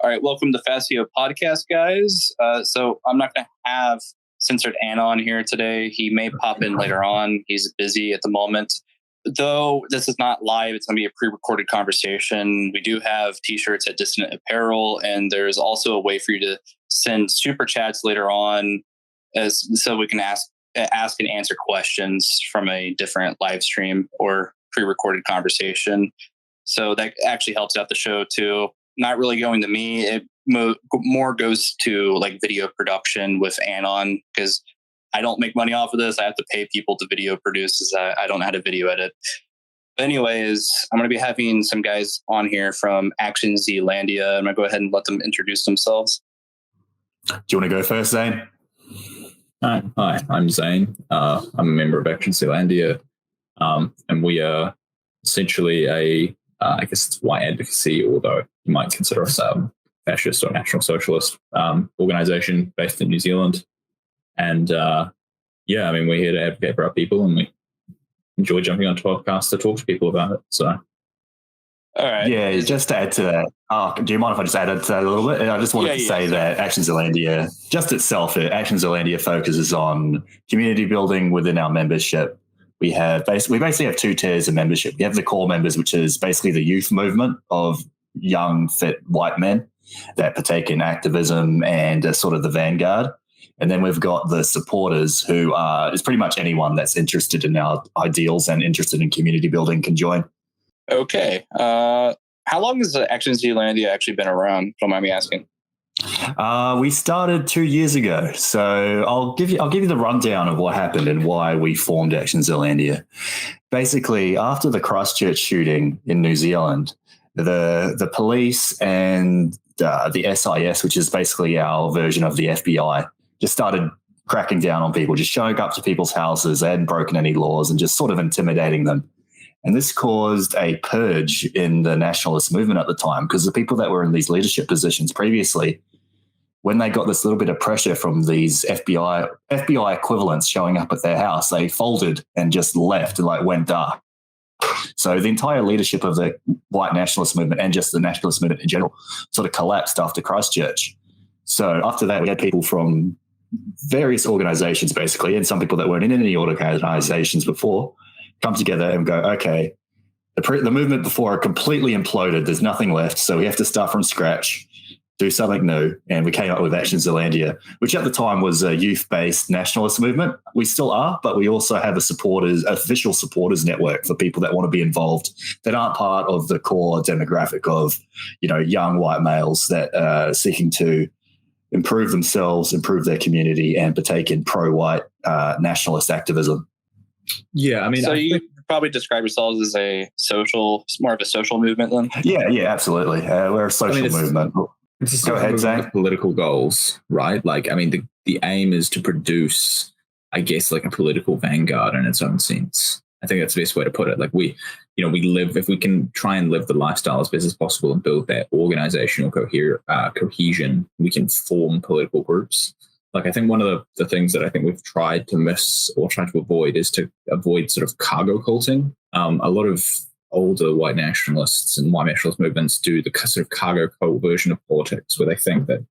All right, welcome to Fascio Podcast, guys. So I'm not going to have Censored Anna on here today. He may pop in later on. He's busy at the moment. Though this is not live, it's going to be a pre-recorded conversation. We do have T-shirts at Dissident Apparel, and there's also a way for you to send super chats later on, so we can ask and answer questions from a different live stream or pre-recorded conversation. So that actually helps out the show too. Not really going to me. It more goes to like video production with Anon, because I don't make money off of this. I have to pay people to video produce, as I don't know how to video edit. But anyways, I'm going to be having some guys on here from Action Zealandia. I'm going to go ahead and let them introduce themselves. Do you want to go first, Zane? Hi, I'm Zane. I'm a member of Action Zealandia, and we are essentially I guess it's white advocacy, although you might consider us a fascist or national socialist organization based in New Zealand. And we're here to advocate for our people, and we enjoy jumping onto podcasts to talk to people about it. So, all right. Yeah, just to add to that, do you mind if I just added to that a little bit? I just wanted to say that Action Zealandia, just itself, Action Zealandia focuses on community building within our membership. We basically have two tiers of membership. We have the core members, which is basically the youth movement of young, fit white men that partake in activism and are sort of the vanguard. And then we've got the supporters, who is pretty much anyone that's interested in our ideals and interested in community building can join. Okay. How long has Action Zealandia actually been around? Don't mind me asking. We started 2 years ago, so I'll give you the rundown of what happened and why we formed Action Zealandia. Basically, after the Christchurch shooting in New Zealand, the police and the SIS, which is basically our version of the FBI, just started cracking down on people, just showing up to people's houses. They hadn't broken any laws and just sort of intimidating them. And this caused a purge in the nationalist movement at the time, because the people that were in these leadership positions previously, when they got this little bit of pressure from these FBI equivalents showing up at their house, they folded and just left and went dark. So the entire leadership of the white nationalist movement and just the nationalist movement in general sort of collapsed after Christchurch. So after that, we had people from various organizations, basically, and some people that weren't in any organizations before, come together and go, okay, the movement before completely imploded. There's nothing left. So we have to start from scratch, do something new. And we came up with Action Zealandia, which at the time was a youth-based nationalist movement. We still are, but we also have official supporters network for people that want to be involved, that aren't part of the core demographic of, young white males that are seeking to improve themselves, improve their community, and partake in pro-white nationalist activism. Yeah, I mean, so you probably describe yourselves as more of a social movement then? Yeah, absolutely. We're a social movement. Go ahead, Zach. Political goals, right? The aim is to produce, I guess, like a political vanguard in its own sense. I think that's the best way to put it. We live, if we can try and live the lifestyle as best as possible and build that organizational cohesion, we can form political groups. I think one of the things that I think we've tried to miss or tried to avoid is to avoid sort of cargo culting. A lot of older white nationalists and white nationalist movements do the sort of cargo cult version of politics, where they think that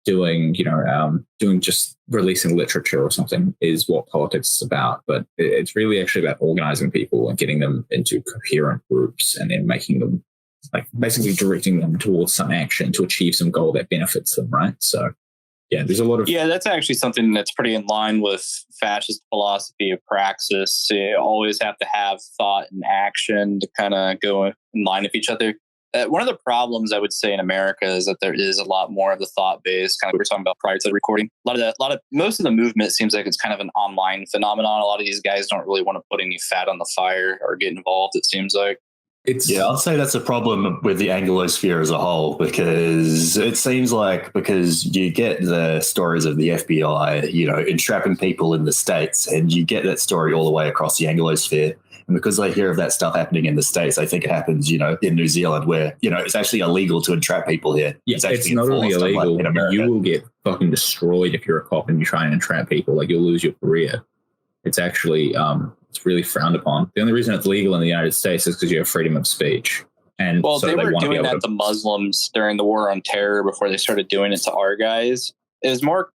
doing just releasing literature or something is what politics is about. But it's really actually about organizing people and getting them into coherent groups and then making them, basically directing them towards some action to achieve some goal that benefits them, right? So, yeah, there's a lot of... Yeah, that's actually something that's pretty in line with fascist philosophy of praxis. You always have to have thought and action to kind of go in line with each other. One of the problems I would say in America is that there is a lot more of the thought-based, kind of we were talking about prior to the recording. Most of the movement seems like it's kind of an online phenomenon. A lot of these guys don't really want to put any fat on the fire or get involved, it seems like. I'd say that's a problem with the Anglosphere as a whole, because it seems like, because you get the stories of the FBI, entrapping people in the States, and you get that story all the way across the Anglosphere. And because they hear of that stuff happening in the States, I think it happens, in New Zealand, where, it's actually illegal to entrap people here. Yeah, it's not only illegal, you will get fucking destroyed if you're a cop and you try and entrap people. You'll lose your career. It's actually... it's really frowned upon. The only reason it's legal in the United States is because you have freedom of speech. And well, so they were want to be doing able that to Muslims during the war on terror before they started doing it to our guys. It was more,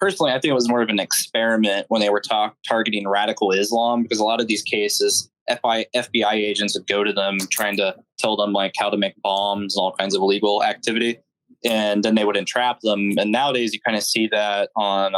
personally, I think it was more of an experiment when they were targeting radical Islam, because a lot of these cases, FBI agents would go to them trying to tell them like how to make bombs and all kinds of illegal activity. And then they would entrap them. And nowadays you kind of see that on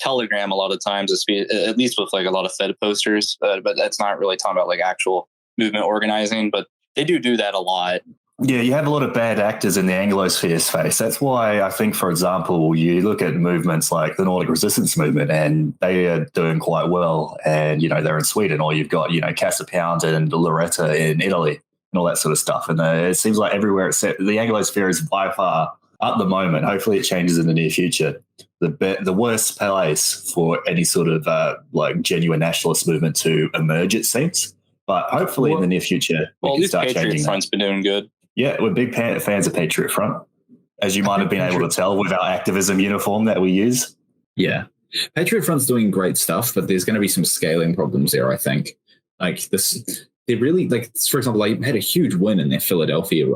Telegram a lot of times, at least with like a lot of Fed posters, but that's not really talking about like actual movement organizing, but they do that a lot. Yeah, you have a lot of bad actors in the Anglosphere space. That's why I think, for example, you look at movements like the Nordic Resistance Movement, and they are doing quite well. And, they're in Sweden, or you've got, Casa Pound and Loretta in Italy and all that sort of stuff. And it seems like everywhere except the Anglosphere is by far, at the moment, hopefully it changes in the near future, the worst place for any sort of like genuine nationalist movement to emerge, it seems. But hopefully in the near future, we can start changing that. Patriot Front's been doing good. Yeah, we're big fans of Patriot Front, as you might have been able to tell with our activism uniform that we use. Yeah. Patriot Front's doing great stuff, but there's going to be some scaling problems there, I think. Like this, they really, like, for example, they had a huge win in their Philadelphia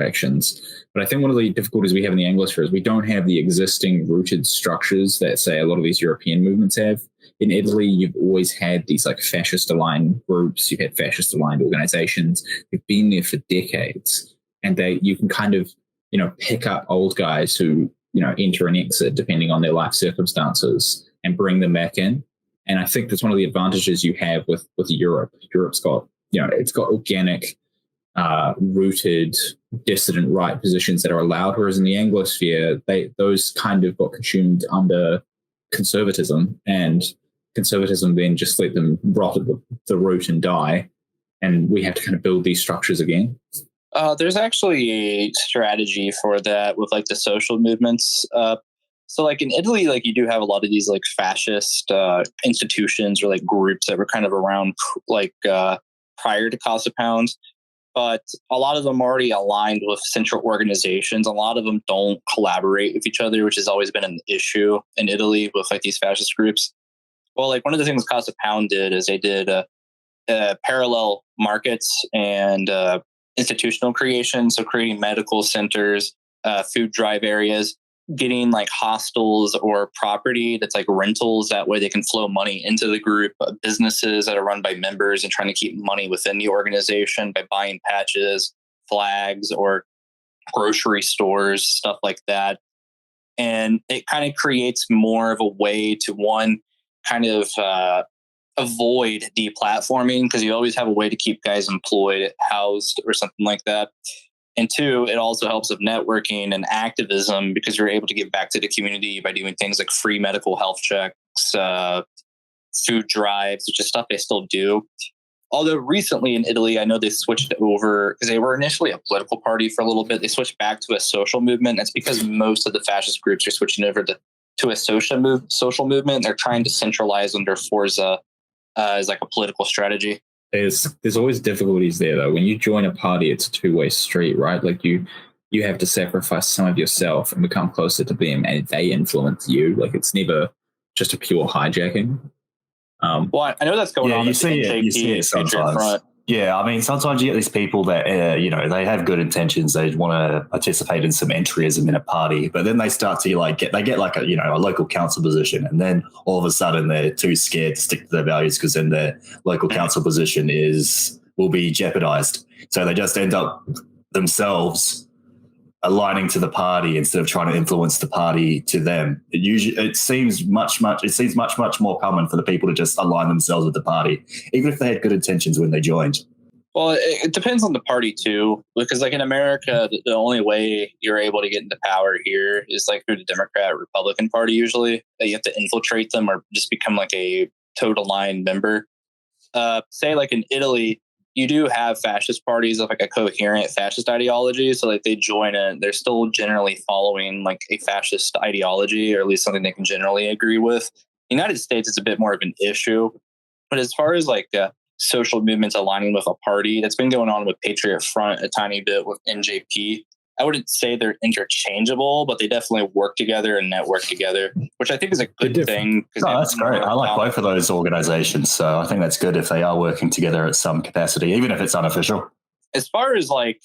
actions. But I think one of the difficulties we have in the Anglosphere is we don't have the existing rooted structures that, say, a lot of these European movements have. In Italy, you've always had these like fascist-aligned groups. You've had fascist-aligned organizations. They've been there for decades, and you can kind of, pick up old guys who, enter and exit depending on their life circumstances and bring them back in. And I think that's one of the advantages you have with Europe. Europe's got, it's got organic, rooted dissident right positions that are allowed, whereas in the Anglosphere, those kind of got consumed under conservatism, and conservatism then just let them rot at the root and die, and we have to kind of build these structures again. There's actually a strategy for that with like the social movements. So like in Italy, like you do have a lot of these like fascist institutions or like groups that were kind of around like prior to Casa Pound, but a lot of them already aligned with central organizations. A lot of them don't collaborate with each other, which has always been an issue in Italy with like these fascist groups. Well, like one of the things Casa Pound did is they did parallel markets and institutional creation. So creating medical centers, food drive areas, getting like hostels or property that's like rentals. That way they can flow money into the group, businesses that are run by members and trying to keep money within the organization by buying patches, flags, or grocery stores, stuff like that. And it kind of creates more of a way to, one, kind of avoid deplatforming, because you always have a way to keep guys employed, housed, or something like that. And two, it also helps with networking and activism, because you're able to give back to the community by doing things like free medical health checks, food drives, which is stuff they still do. Although recently in Italy, I know they switched over, because they were initially a political party for a little bit. They switched back to a social movement. That's because most of the fascist groups are switching over to a social movement. They're trying to centralize under Forza as like a political strategy. There's always difficulties there, though. When you join a party, it's a two-way street, right? Like you have to sacrifice some of yourself and become closer to them, and they influence you. Like it's never just a pure hijacking. Well, I know that's going on. You see it sometimes. Yeah, I mean, sometimes you get these people that, they have good intentions. They want to participate in some entryism in a party, but then they start to get a local council position, and then all of a sudden they're too scared to stick to their values, because then their local council position will be jeopardized. So they just end up themselves aligning to the party instead of trying to influence the party to them. It seems much more common for the people to just align themselves with the party, even if they had good intentions when they joined. Well, it depends on the party too, because like in America, the only way you're able to get into power here is like through the Democrat Republican Party. Usually, you have to infiltrate them or just become like a total line member. Say like in Italy, you do have fascist parties of like a coherent fascist ideology. So like they join it, they're still generally following like a fascist ideology, or at least something they can generally agree with. United States is a bit more of an issue. But as far as like social movements aligning with a party, that's been going on with Patriot Front a tiny bit with NJP. I wouldn't say they're interchangeable, but they definitely work together and network together, which I think is a good thing. No, that's great. I like both of those organizations. So I think that's good if they are working together at some capacity, even if it's unofficial. as far as like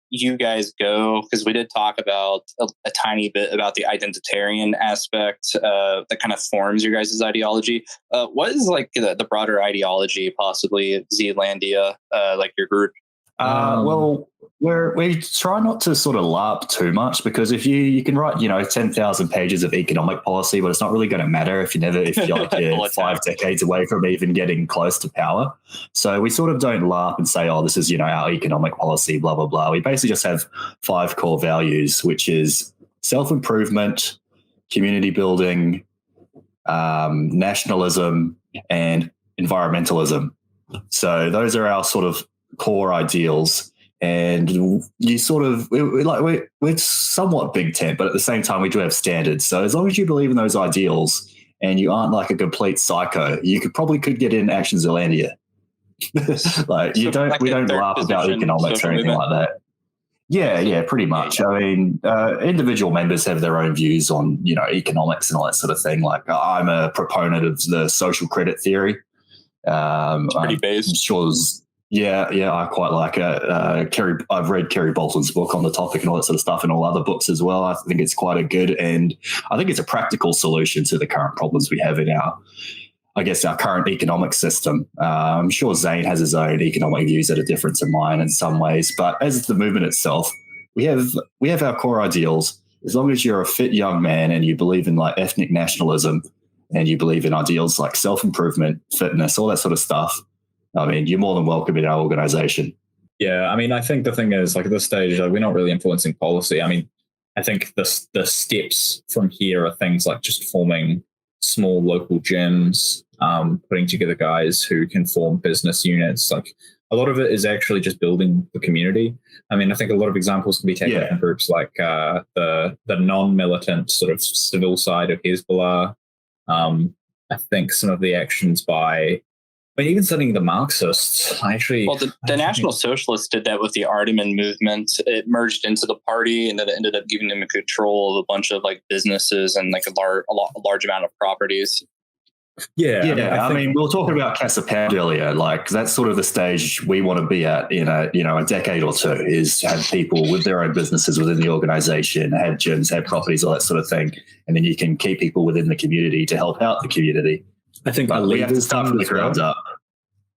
you guys go, because we did talk about a tiny bit about the identitarian aspect that kind of forms your guys' ideology. What is like the broader ideology, possibly of Zealandia, like your group? Well, we try not to sort of LARP too much, because if you can write 10,000 pages of economic policy, but it's not really going to matter if you're like you're 5 decades away from even getting close to power. So we sort of don't LARP and say, oh, this is our economic policy, blah blah blah. We basically just have 5 core values, which is self-improvement, community building, nationalism, and environmentalism. So those are our sort of core ideals, and you sort of we're somewhat big tent, but at the same time we do have standards. So as long as you believe in those ideals and you aren't like a complete psycho, you could get in Action Zealandia. Like we don't laugh about economics or anything like that. Yeah, pretty much. I mean, individual members have their own views on economics and all that sort of thing. Like I'm a proponent of the social credit theory. It's pretty based. I'm sure Yeah, I quite like it. I've read Kerry Bolton's book on the topic and all that sort of stuff, and all other books as well. I think it's quite a good, and I think it's a practical solution to the current problems we have in our current economic system. I'm sure Zane has his own economic views that are different to mine in some ways, but as the movement itself, we have our core ideals. As long as you're a fit young man and you believe in like ethnic nationalism and you believe in ideals like self-improvement, fitness, all that sort of stuff, I mean, you're more than welcome in our organization. Yeah, I mean, I think the thing is, like at this stage, we're not really influencing policy. I mean, I think the steps from here are things like just forming small local gyms, putting together guys who can form business units. Like a lot of it is actually just building the community. I mean, I think a lot of examples can be taken from groups like the non-militant sort of civil side of Hezbollah. I think some of the actions by even studying the Marxists, the National Socialists did that with the Ardeman movement. It merged into the party, and then it ended up giving them control of a bunch of like businesses and like a large amount of properties. Yeah. I mean, we were talking about Casa Pound earlier. Like that's sort of the stage we want to be at in a decade or two, is have people with their own businesses within the organization, have gyms, have properties, all that sort of thing, and then you can keep people within the community to help out the community. I think we have to start from the ground up.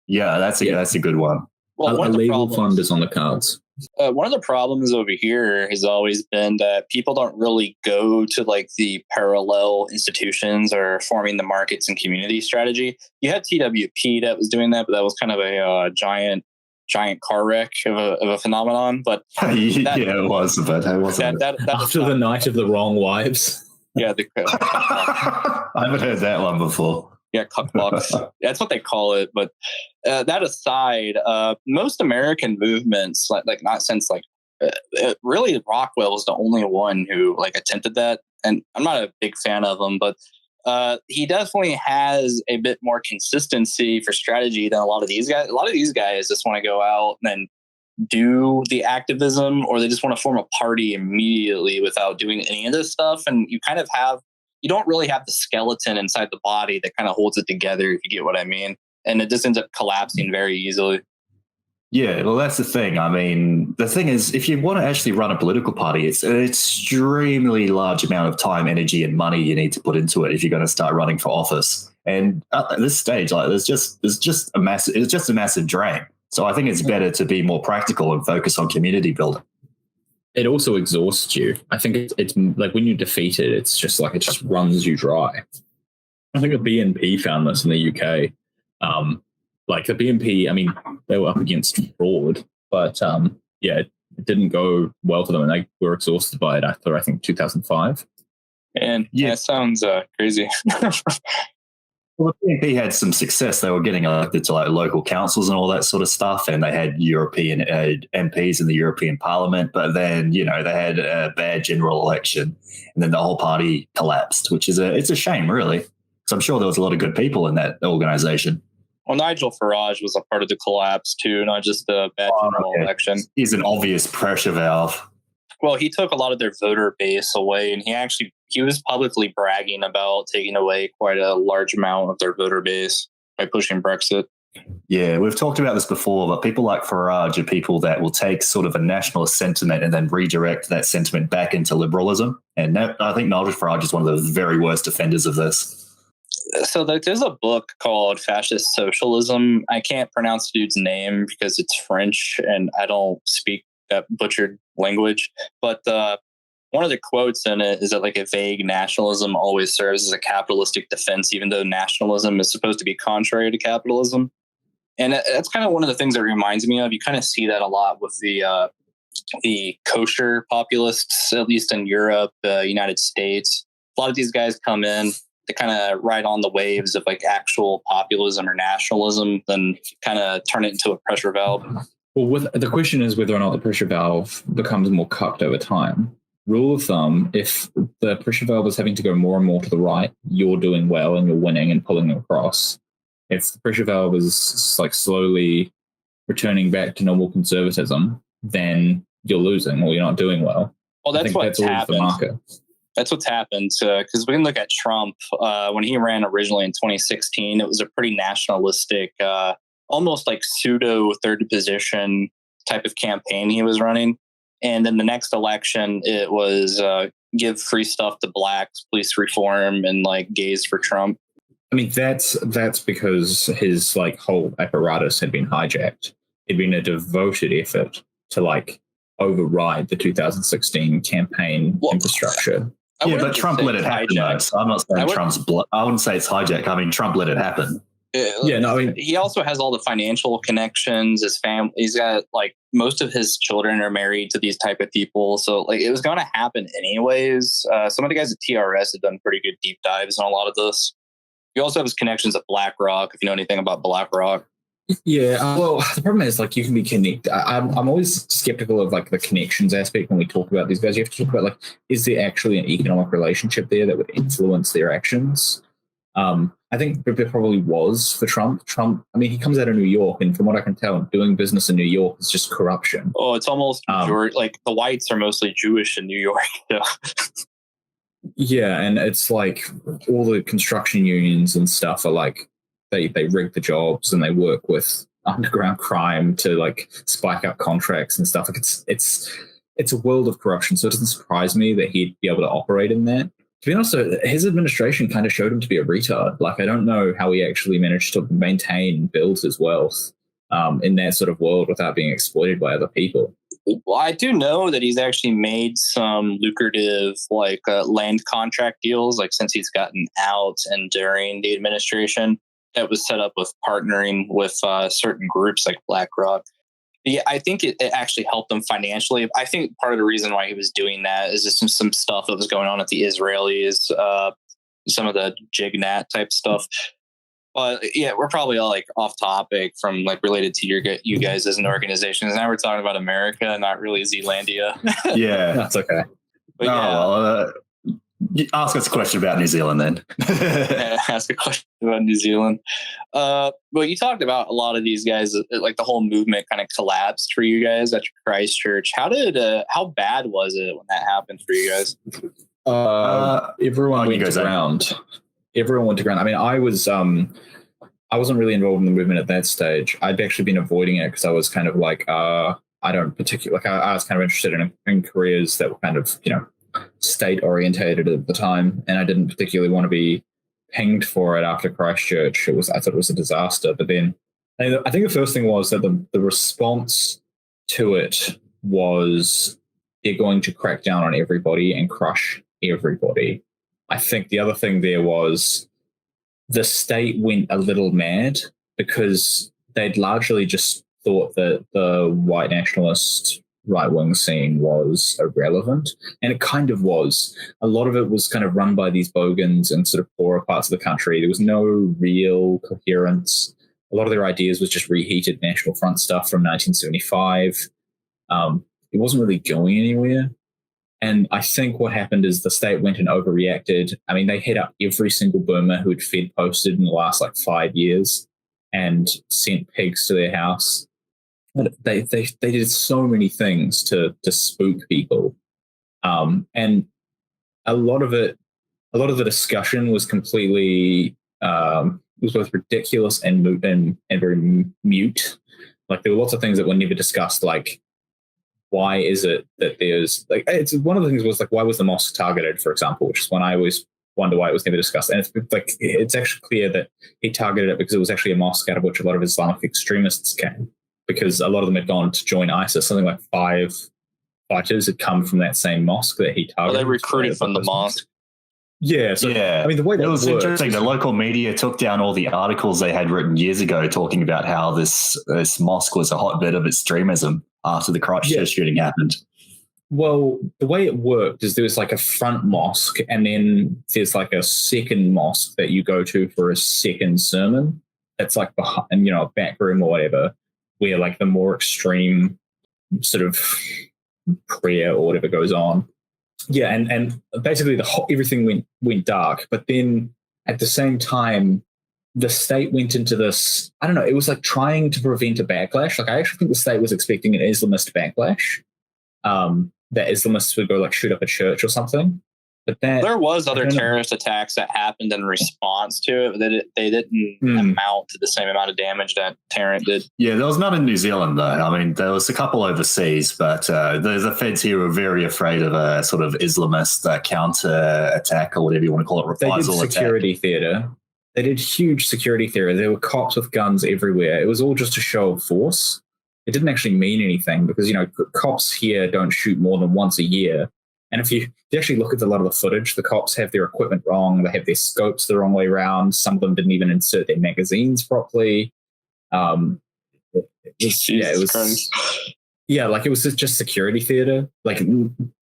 Yeah, that's a good one. Well, a legal fund is on the cards. One of the problems over here has always been that people don't really go to like the parallel institutions or forming the markets and community strategy. You had TWP that was doing that, but that was kind of a giant car wreck of a phenomenon. But it was, but it wasn't. After the night of the wrong wives. Yeah, I haven't heard that one before. Yeah, cuckbox. That's what they call it. But that aside, most American movements, like not since like really Rockwell was the only one who like attempted that, and I'm not a big fan of him, but he definitely has a bit more consistency for strategy than a lot of these guys. A lot of these guys just want to go out and then do the activism, or they just want to form a party immediately without doing any of this stuff, and you don't really have the skeleton inside the body that kind of holds it together, if you get what I mean. And it just ends up collapsing very easily. Yeah, well, that's the thing. I mean, the thing is, if you want to actually run a political party, it's an extremely large amount of time, energy, and money you need to put into it if you're going to start running for office. And at this stage, like it's just a massive drain. So I think it's better to be more practical and focus on community building. It also exhausts you. I think it's like when you defeat it, it's just like it just runs you dry. I think the BNP found this in the UK. Like the BNP, I mean, they were up against fraud, but it didn't go well for them, and they were exhausted by it after I think 2005. And yeah, it sounds crazy. Well, the BNP had some success. They were getting elected to like local councils and all that sort of stuff, and they had European MPs in the European Parliament. But then, they had a bad general election, and then the whole party collapsed, which is it's a shame, really, because I'm sure there was a lot of good people in that organization. Well, Nigel Farage was a part of the collapse too, not just the bad general election. He's an obvious pressure valve. Well, he took a lot of their voter base away, and he was publicly bragging about taking away quite a large amount of their voter base by pushing Brexit. Yeah, we've talked about this before, but people like Farage are people that will take sort of a nationalist sentiment and then redirect that sentiment back into liberalism. And I think Nigel Farage is one of the very worst offenders of this. So there's a book called Fascist Socialism. I can't pronounce the dude's name because it's French and I don't speak that butchered language. But one of the quotes in it is that like a vague nationalism always serves as a capitalistic defense, even though nationalism is supposed to be contrary to capitalism. And that's kind of one of the things that reminds me of. You kind of see that a lot with the kosher populists, at least in Europe, United States. A lot of these guys come in to kind of ride on the waves of like actual populism or nationalism, then kind of turn it into a pressure valve. Well, the question is whether or not the pressure valve becomes more cupped over time. Rule of thumb, if the pressure valve is having to go more and more to the right, you're doing well and you're winning and pulling them across. If the pressure valve is like slowly returning back to normal conservatism, then you're losing or you're not doing well. Well, that's what's happened. That's what's happened because we can look at Trump when he ran originally in 2016. It was a pretty nationalistic, almost like pseudo third position type of campaign he was running. And then the next election, it was give free stuff to blacks, police reform, and like gays for Trump. I mean, that's because his like whole apparatus had been hijacked. It'd been a devoted effort to like override the 2016 campaign infrastructure. Yeah, but Trump let it happen. So I'm not saying I wouldn't say it's hijacked. I mean, Trump let it happen. Yeah, no, I mean, he also has all the financial connections. His family, he's got like most of his children are married to these type of people. So like it was going to happen anyways. Some of the guys at TRS have done pretty good deep dives on a lot of this. He also have his connections at BlackRock, if you know anything about BlackRock. Yeah, well, the problem is like you can be connected. I'm always skeptical of like the connections aspect when we talk about these guys. You have to talk about like, is there actually an economic relationship there that would influence their actions? I think there probably was for Trump. I mean, he comes out of New York, and from what I can tell, doing business in New York is just corruption. Oh, it's almost like the whites are mostly Jewish in New York. Yeah, and it's like all the construction unions and stuff are like they rig the jobs and they work with underground crime to like spike up contracts and stuff. Like it's a world of corruption. So it doesn't surprise me that he'd be able to operate in that. To be honest, his administration kind of showed him to be a retard. Like, I don't know how he actually managed to maintain and build his wealth in that sort of world without being exploited by other people. Well, I do know that he's actually made some lucrative like land contract deals, like since he's gotten out and during the administration that was set up with partnering with certain groups like BlackRock. Yeah, I think it actually helped them financially. I think part of the reason why he was doing that is just some stuff that was going on at the Israelis, some of the Jignat type stuff. But yeah, we're probably all like off topic from like related to you guys as an organization. Now we're talking about America, not really Zealandia. Yeah, that's okay. But yeah. Ask us a question about New Zealand then. Ask a question about New Zealand. Well, you talked about a lot of these guys, like the whole movement kind of collapsed for you guys at Christchurch. How bad was it when that happened for you guys? Everyone went to ground. Everyone went to ground. I mean, I wasn't really involved in the movement at that stage. I'd actually been avoiding it because I was kind of like, I don't particularly like. I was kind of interested in careers that were kind of, state orientated at the time, and I didn't particularly want to be pinged for it after Christchurch. I thought it was a disaster. But then I think the first thing was that the response to it was they're going to crack down on everybody and crush everybody. I think the other thing there was the state went a little mad because they'd largely just thought that the white nationalist right-wing scene was irrelevant, and it kind of was. A lot of it was kind of run by these bogans in sort of poorer parts of the country. There was no real coherence. A lot of their ideas was just reheated National Front stuff from 1975. It wasn't really going anywhere. And I think what happened is the state went and overreacted. I mean, they hit up every single boomer who had Fed posted in the last 5 years and sent pigs to their house. They did so many things to spook people, and a lot of the discussion was completely was both ridiculous and very mute. Like there were lots of things that were never discussed, like why is it that there's like it's one of the things was like why was the mosque targeted, for example, which is one I always wonder why it was never discussed. And it's like it's actually clear that he targeted it because it was actually a mosque out of which a lot of Islamic extremists came, because a lot of them had gone to join ISIS. Something like 5 fighters had come from that same mosque that he targeted. Well, they recruited from the mosque. Yeah, so yeah. I mean, the way that it was works, interesting. The local media took down all the articles they had written years ago talking about how this mosque was a hotbed of extremism after the Christchurch shooting happened. Well, the way it worked is there was like a front mosque, and then there's like a second mosque that you go to for a second sermon. That's like behind, a back room or whatever, where like the more extreme sort of prayer or whatever goes on. Yeah, and basically everything went dark. But then at the same time, the state went into this, I don't know, it was like trying to prevent a backlash. Like I actually think the state was expecting an Islamist backlash, that Islamists would go like shoot up a church or something. But there was other terrorist attacks that happened in response to it, but they didn't amount to the same amount of damage that Tarrant did. Yeah, there was none in New Zealand, though. I mean, there was a couple overseas, but the feds here were very afraid of a sort of Islamist counter attack or whatever you want to call it. Reprisal they did security theatre. They did huge security theatre. There were cops with guns everywhere. It was all just a show of force. It didn't actually mean anything because, cops here don't shoot more than once a year. And if you actually look at a lot of the footage, the cops have their equipment wrong. They have their scopes the wrong way around. Some of them didn't even insert their magazines properly. It was just security theater. Like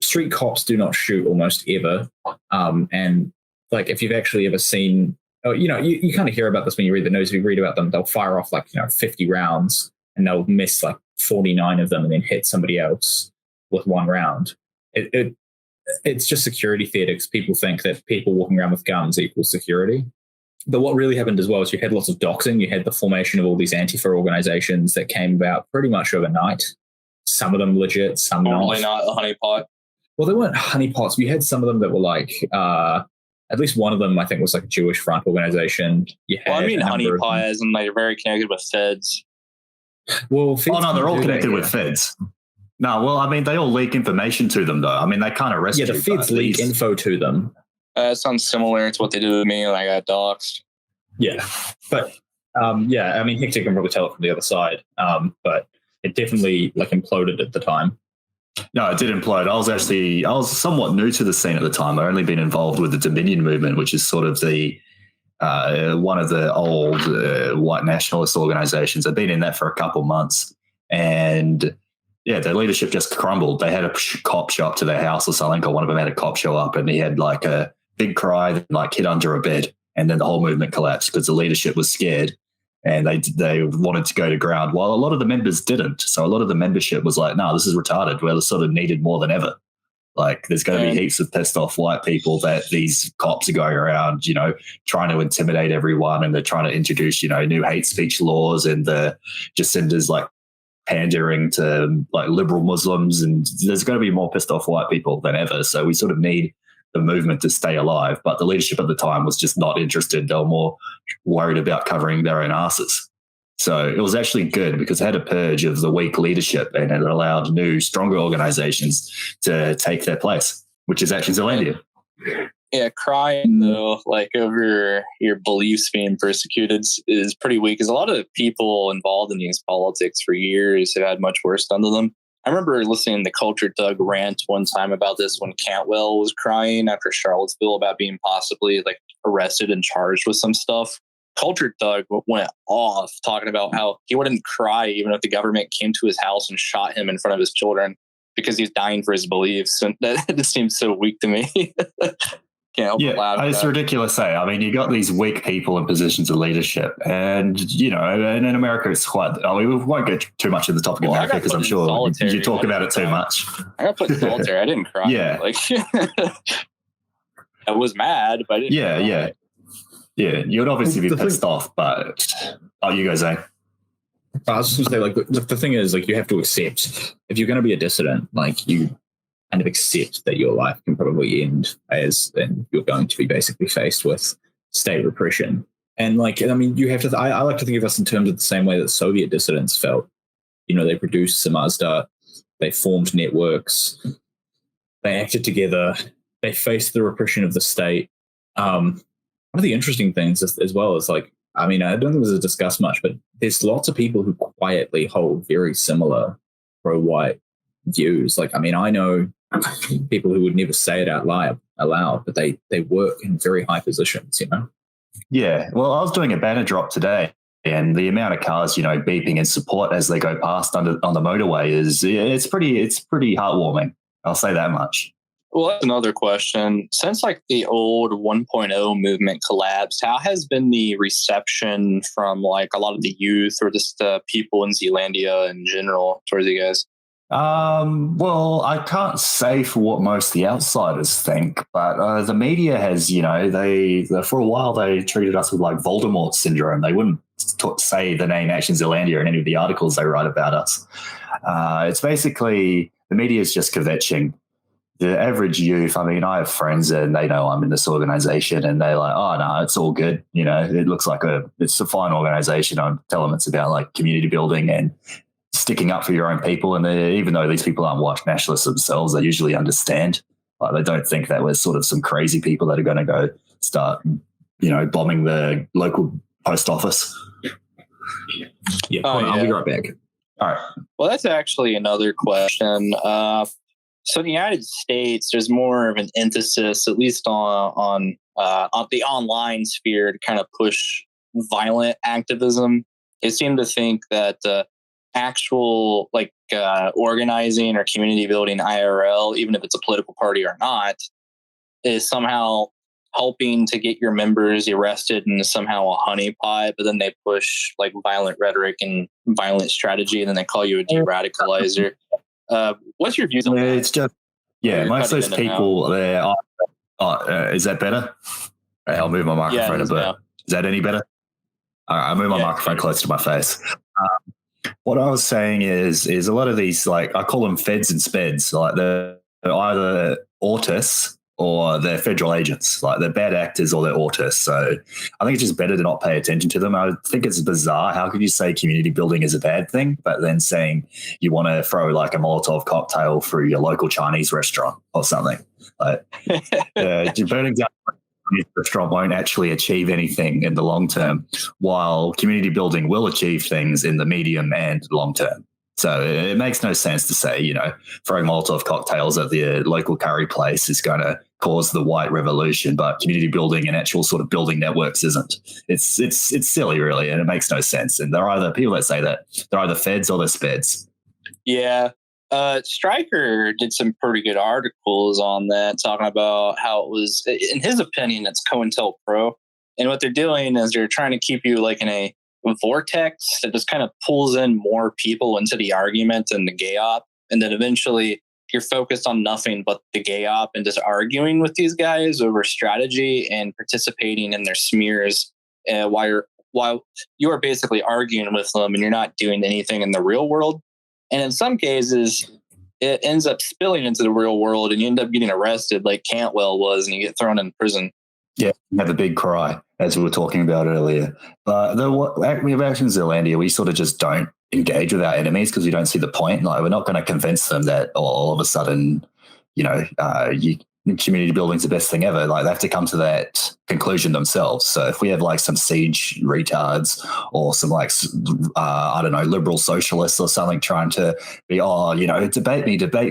street cops do not shoot almost ever. And like if you've actually ever seen, you kind of hear about this when you read the news. If you read about them, they'll fire off 50 rounds and they'll miss 49 of them and then hit somebody else with one round. It's just security theatre because people think that people walking around with guns equals security. But what really happened as well is you had lots of doxing. You had the formation of all these Antifa organizations that came about pretty much overnight. Some of them legit, some Probably not a honeypot. Well, they weren't honeypots. We had some of them that were at least one of them I think was like a Jewish front organization. Honeypot as in they're very connected with feds. Well, feds they're all connected with feds. No, well, I mean, they all leak information to them, though. I mean, they can't arrest you. Yeah, the feds leak info to them. It sounds similar to what they do to me when I got doxxed. Yeah, but Hector can probably tell it from the other side. But it definitely imploded at the time. No, it did implode. I was somewhat new to the scene at the time. I'd only been involved with the Dominion movement, which is sort of the one of the old white nationalist organizations. I've been in that for a couple months, and yeah, their leadership just crumbled. They had a cop show up to their house or something, or one of them had a cop show up and he had a big cry that hid under a bed, and then the whole movement collapsed because the leadership was scared and they wanted to go to ground while a lot of the members didn't. So a lot of the membership was like, no, this is retarded. We're sort of needed more than ever. There's going to be heaps of pissed off white people that these cops are going around, trying to intimidate everyone, and they're trying to introduce, new hate speech laws, and the Jacinda's pandering to liberal Muslims, and there's going to be more pissed off white people than ever. So we sort of need the movement to stay alive. But the leadership at the time was just not interested. They were more worried about covering their own asses. So it was actually good because it had a purge of the weak leadership, and it allowed new, stronger organizations to take their place, which is Action Zealandia. Yeah, crying though, over your beliefs being persecuted is pretty weak, because a lot of people involved in these politics for years have had much worse done to them. I remember listening to Culture Thug rant one time about this when Cantwell was crying after Charlottesville about being possibly arrested and charged with some stuff. Culture Thug went off talking about how he wouldn't cry even if the government came to his house and shot him in front of his children because he's dying for his beliefs. And that just seems so weak to me. Can't help but laugh. It's ridiculous. I mean, you got these weak people in positions of leadership, and and in America, it's quite. We won't get too much of the topic of America because I'm sure you talk about it too much. I got put in solitary. I didn't cry. Yeah, I was mad, but I didn't cry. Yeah. You'd obviously be pissed off, but you go, Zane. I was just going to say, the thing is, you have to accept if you're going to be a dissident, you kind of accept that your life can probably end and you're going to be basically faced with state repression. And like, I mean, you have to. I like to think of us in terms of the same way that Soviet dissidents felt. You know, they produced Samazdat, they formed networks, they acted together, they faced the repression of the state. One of the interesting things as well is like, I mean, I don't think this is discussed much, but there's lots of people who quietly hold very similar pro-white views. Like, I mean, I know people who would never say it out loud, but they work in very high positions, you know? Yeah. Well, I was doing a banner drop today, and the amount of cars, beeping in support as they go past on the motorway it's pretty heartwarming. I'll say that much. Well, that's another question. Since like the old 1.0 movement collapsed, how has been the reception from like a lot of the youth or just people in Zealandia in general towards you guys? Well, I can't say for what most of the outsiders think, but the media has, they for a while they treated us with like Voldemort syndrome. They wouldn't say the name Action Zealandia in any of the articles they write about us. It's basically the media is just kvetching. The average youth, I mean, I have friends and they know I'm in this organization and they're like, oh, no, it's all good. It looks like it's a fine organization. I tell them it's about like community building and sticking up for your own people. And even though these people aren't white nationalists themselves, they usually understand. Like, they don't think that we're sort of some crazy people that are going to go start, bombing the local post office. Yeah, I'll be right back. All right. Well, that's actually another question. So in the United States, there's more of an emphasis, at least on the online sphere, to kind of push violent activism. They seem to think that actual organizing or community building IRL, even if it's a political party or not, is somehow helping to get your members arrested and somehow a honeypot. But then they push like violent rhetoric and violent strategy, and then they call you a de-radicalizer. What's your views on that? It's just, most of those people there. Is that better? I'll move my microphone a bit. Now. Is that any better? All right, I'll move my microphone close to my face. What I was saying is a lot of these, like, I call them feds and speds, like they're either autists or they're federal agents, like they're bad actors or they're autists. So I think it's just better to not pay attention to them. I think it's bizarre. How could you say community building is a bad thing, but then saying you want to throw like a Molotov cocktail through your local Chinese restaurant or something? Like, burning down a restaurant won't actually achieve anything in the long term, while community building will achieve things in the medium and long term. So it makes no sense to say, throwing Molotov cocktails at the local curry place is going to cause the white revolution, but community building and actual sort of building networks isn't. It's silly, really, and it makes no sense. And there are either people that say that they're either feds or they're speds. Yeah. Stryker did some pretty good articles on that, talking about how it was, in his opinion, it's COINTELPRO. And what they're doing is they're trying to keep you like in a vortex that just kind of pulls in more people into the argument and the gay op. And then eventually you're focused on nothing but the gay op and just arguing with these guys over strategy and participating in their smears while you are basically arguing with them and you're not doing anything in the real world. And in some cases, it ends up spilling into the real world and you end up getting arrested like Cantwell was and you get thrown in prison. Yeah, have a big cry, as we were talking about earlier. But we have Action Zealandia, we sort of just don't engage with our enemies because we don't see the point. Like, we're not going to convince them that all of a sudden, community building's the best thing ever. Like, they have to come to that conclusion themselves. So if we have like some siege retards or some like, liberal socialists or something trying to be, debate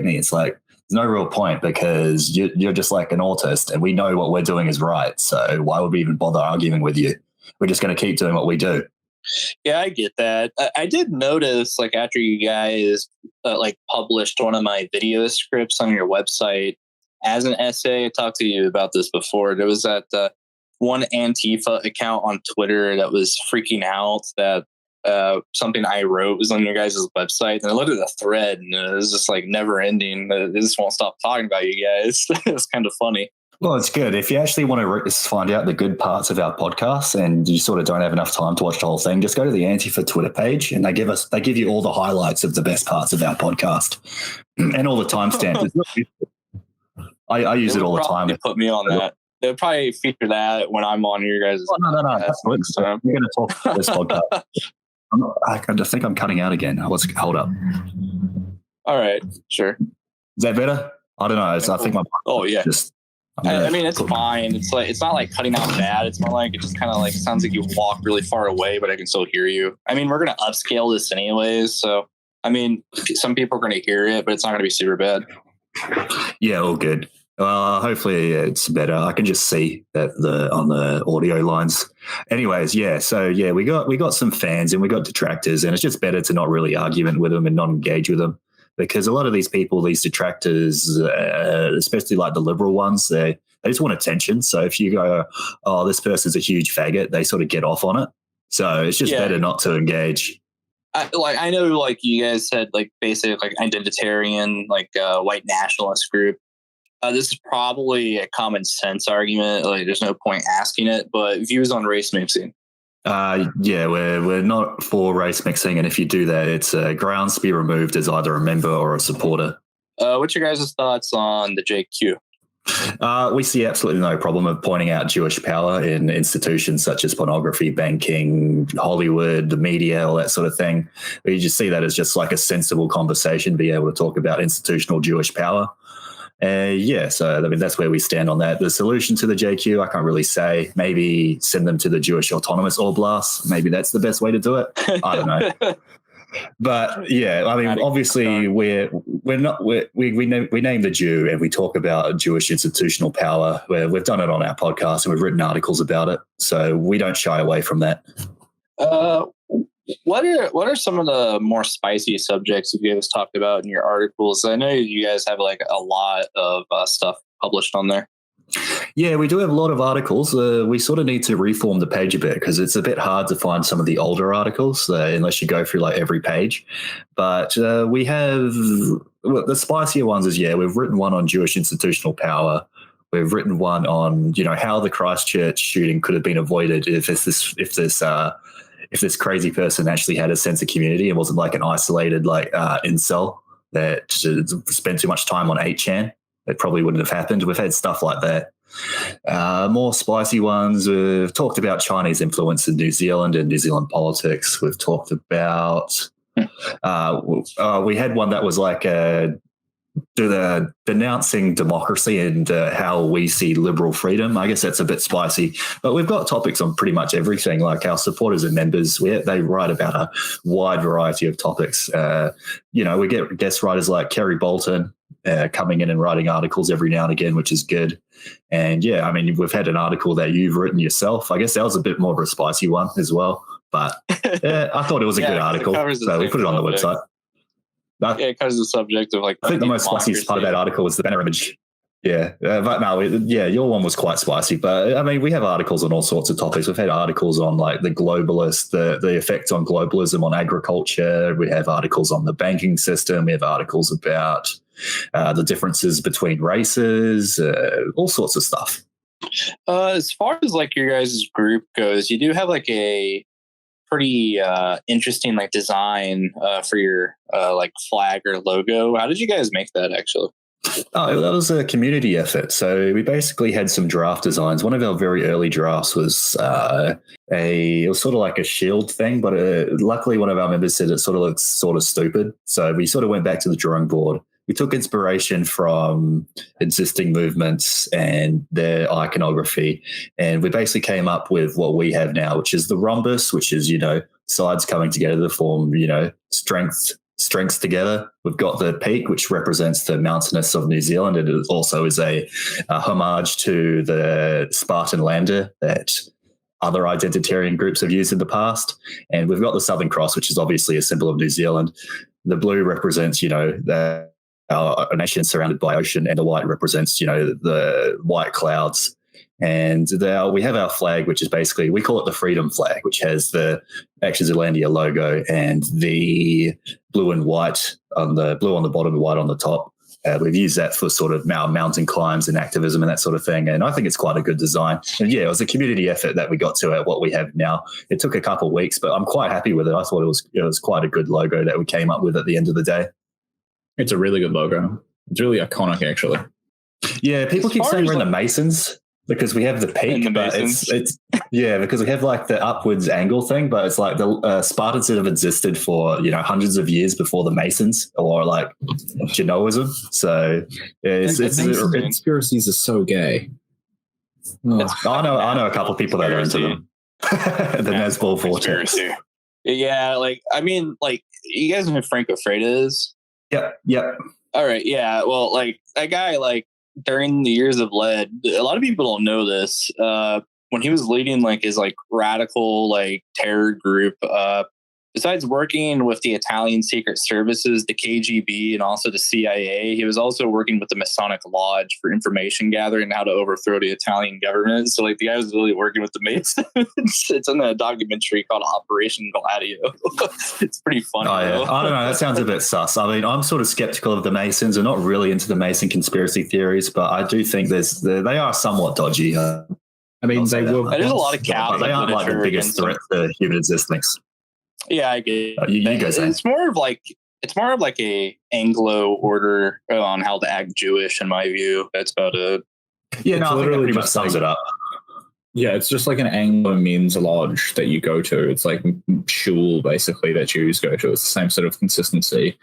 me. It's like, there's no real point because you're just like an autist and we know what we're doing is right. So why would we even bother arguing with you? We're just going to keep doing what we do. Yeah, I get that. I did notice, like, after you guys published one of my video scripts on your website as an essay, I talked to you about this before. There was that one Antifa account on Twitter that was freaking out that something I wrote was on your guys' website, and I looked at the thread and it was just like never ending. They just won't stop talking about you guys. It's kind of funny. Well, it's good. If you actually want to find out the good parts of our podcast and you sort of don't have enough time to watch the whole thing, just go to the Antifa Twitter page and they give you all the highlights of the best parts of our podcast and all the timestamps. I use it all the time. Put me on that. they'll probably feature that when I'm on your guys'. No. That's next time. We're going to talk about this podcast. I think I'm cutting out again. Hold up. All right, sure. Is that better? I don't know. I think my. Oh yeah. I mean, it's fine. It's not like cutting out bad. It's more like it just kind of like sounds like you walk really far away, but I can still hear you. I mean, we're gonna upscale this anyways, so I mean, some people are gonna hear it, but it's not gonna be super bad. Yeah, all good. Hopefully it's better. I can just see that on the audio lines. Anyways, yeah. So yeah, we got some fans and we got detractors, and it's just better to not really argument with them and not engage with them. Because a lot of these people, these detractors, especially like the liberal ones, they just want attention. So if you go, oh, this person's a huge faggot, they sort of get off on it. So it's just better not to engage. I know like you guys said like basic like identitarian, like white nationalist group. This is probably a common sense argument. Like there's no point asking it, but views on race mixing. Yeah, we're not for race mixing, and if you do that, it's grounds to be removed as either a member or a supporter. What's your guys' thoughts on the JQ? We see absolutely no problem of pointing out Jewish power in institutions such as pornography, banking, Hollywood, the media, all that sort of thing. We just see that as just like a sensible conversation, be able to talk about institutional Jewish power. So I mean that's where we stand on that. The solution to the JQ, I can't really say. Maybe send them to the Jewish Autonomous Oblast. Maybe that's the best way to do it. I don't know. But yeah, I mean, obviously we name the Jew and we talk about Jewish institutional power. We've done it on our podcast and we've written articles about it, so we don't shy away from that. What are some of the more spicy subjects you guys talked about in your articles? I know you guys have like a lot of stuff published on there. Yeah, we do have a lot of articles. We sort of need to reform the page a bit because it's a bit hard to find some of the older articles unless you go through like every page. But we have the spicier ones is, we've written one on Jewish institutional power. We've written one on, how the Christchurch shooting could have been avoided if this crazy person actually had a sense of community and wasn't like an isolated incel that spent too much time on 8chan. It probably wouldn't have happened. We've had stuff like that. More spicy ones. We've talked about Chinese influence in New Zealand and New Zealand politics. We've talked about. We had one that was like denouncing democracy and how we see liberal freedom. I guess that's a bit spicy, but we've got topics on pretty much everything. Like our supporters and members, they write about a wide variety of topics. We get guest writers like Kerry Bolton coming in and writing articles every now and again, which is good. And I mean, we've had an article that you've written yourself. I guess that was a bit more of a spicy one as well, but I thought it was a good article, so we put it on the website. It covers the subject of like. I think the most spicy part of that article was the banner image. Yeah, but no, your one was quite spicy. But I mean, we have articles on all sorts of topics. We've had articles on like the globalist, the effects on globalism on agriculture. We have articles on the banking system. We have articles about the differences between races, all sorts of stuff. As far as like your guys' group goes, you do have like a pretty interesting like design for your like flag or logo. How did you guys make that actually? Oh, that was a community effort. So we basically had some draft designs. One of our very early drafts was it was sort of like a shield thing, but luckily one of our members said it sort of looks sort of stupid. So we sort of went back to the drawing board. We took inspiration from existing movements and their iconography, and we basically came up with what we have now, which is the rhombus, which is, sides coming together to form, strengths together. We've got the peak, which represents the mountainous of New Zealand, and it also is a homage to the Spartan lander that other identitarian groups have used in the past. And we've got the Southern Cross, which is obviously a symbol of New Zealand. The blue represents, our nation surrounded by ocean, and the white represents, the white clouds. And we have our flag, which is basically, we call it the freedom flag, which has the Action Zealandia logo and the blue and white on the bottom and white on the top. We've used that for sort of mountain climbs and activism and that sort of thing. And I think it's quite a good design. And it was a community effort that we got to at what we have now. It took a couple of weeks, but I'm quite happy with it. I thought it was quite a good logo that we came up with at the end of the day. It's a really good logo. It's really iconic, actually. Yeah, people keep saying we're in the Masons. because we have the peak, the but it's because we have like the upwards angle thing, but it's like the Spartans that have existed for hundreds of years before the Masons or like Genoism. So it's conspiracies are so gay. Oh. I know a couple of people that are into them. The Nazbol vortex. Yeah, like I mean, like you guys know who Franco Freda is? Yep. All right, yeah. Well, like that guy, like during the years of lead, a lot of people don't know this. When he was leading like his like radical like terror group, besides working with the Italian secret services, the KGB, and also the CIA, he was also working with the Masonic Lodge for information gathering and how to overthrow the Italian government. So like the guy was really working with the Masons. It's in a documentary called Operation Gladio. It's pretty funny. Oh, yeah. I don't know. That sounds a bit sus. I mean, I'm sort of skeptical of the Masons. I'm not really into the Mason conspiracy theories, but I do think they are somewot dodgy. I mean, they will. There's a lot of Catholic, but they aren't like the biggest threat to human existence. Yeah, I get it. You guys it's more of like a Anglo order on how to act Jewish, in my view. That's about it. Yeah, no, I think that pretty much sums it up. Yeah, it's just like an Anglo men's lodge that you go to. It's like shul, basically, that Jews go to. It's the same sort of consistency.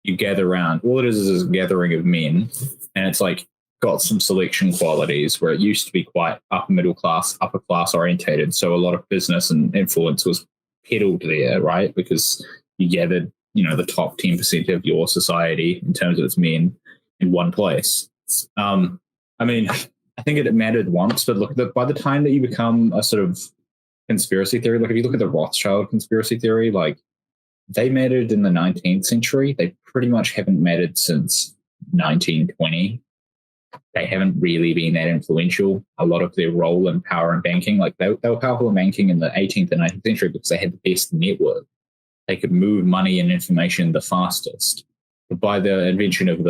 You gather around. All it is a gathering of men, and it's like got some selection qualities where it used to be quite upper class orientated. So a lot of business and influence was peddled there, right? Because you gathered, the top 10% of your society in terms of its men in one place. I mean, I think it mattered once, but look, by the time that you become a sort of conspiracy theory, like if you look at the Rothschild conspiracy theory, like they mattered in the 19th century. They pretty much haven't mattered since 1920. They haven't really been that influential. A lot of their role and power in banking, like they were powerful in banking in the 18th and 19th century because they had the best network. They could move money and information the fastest. But by the invention of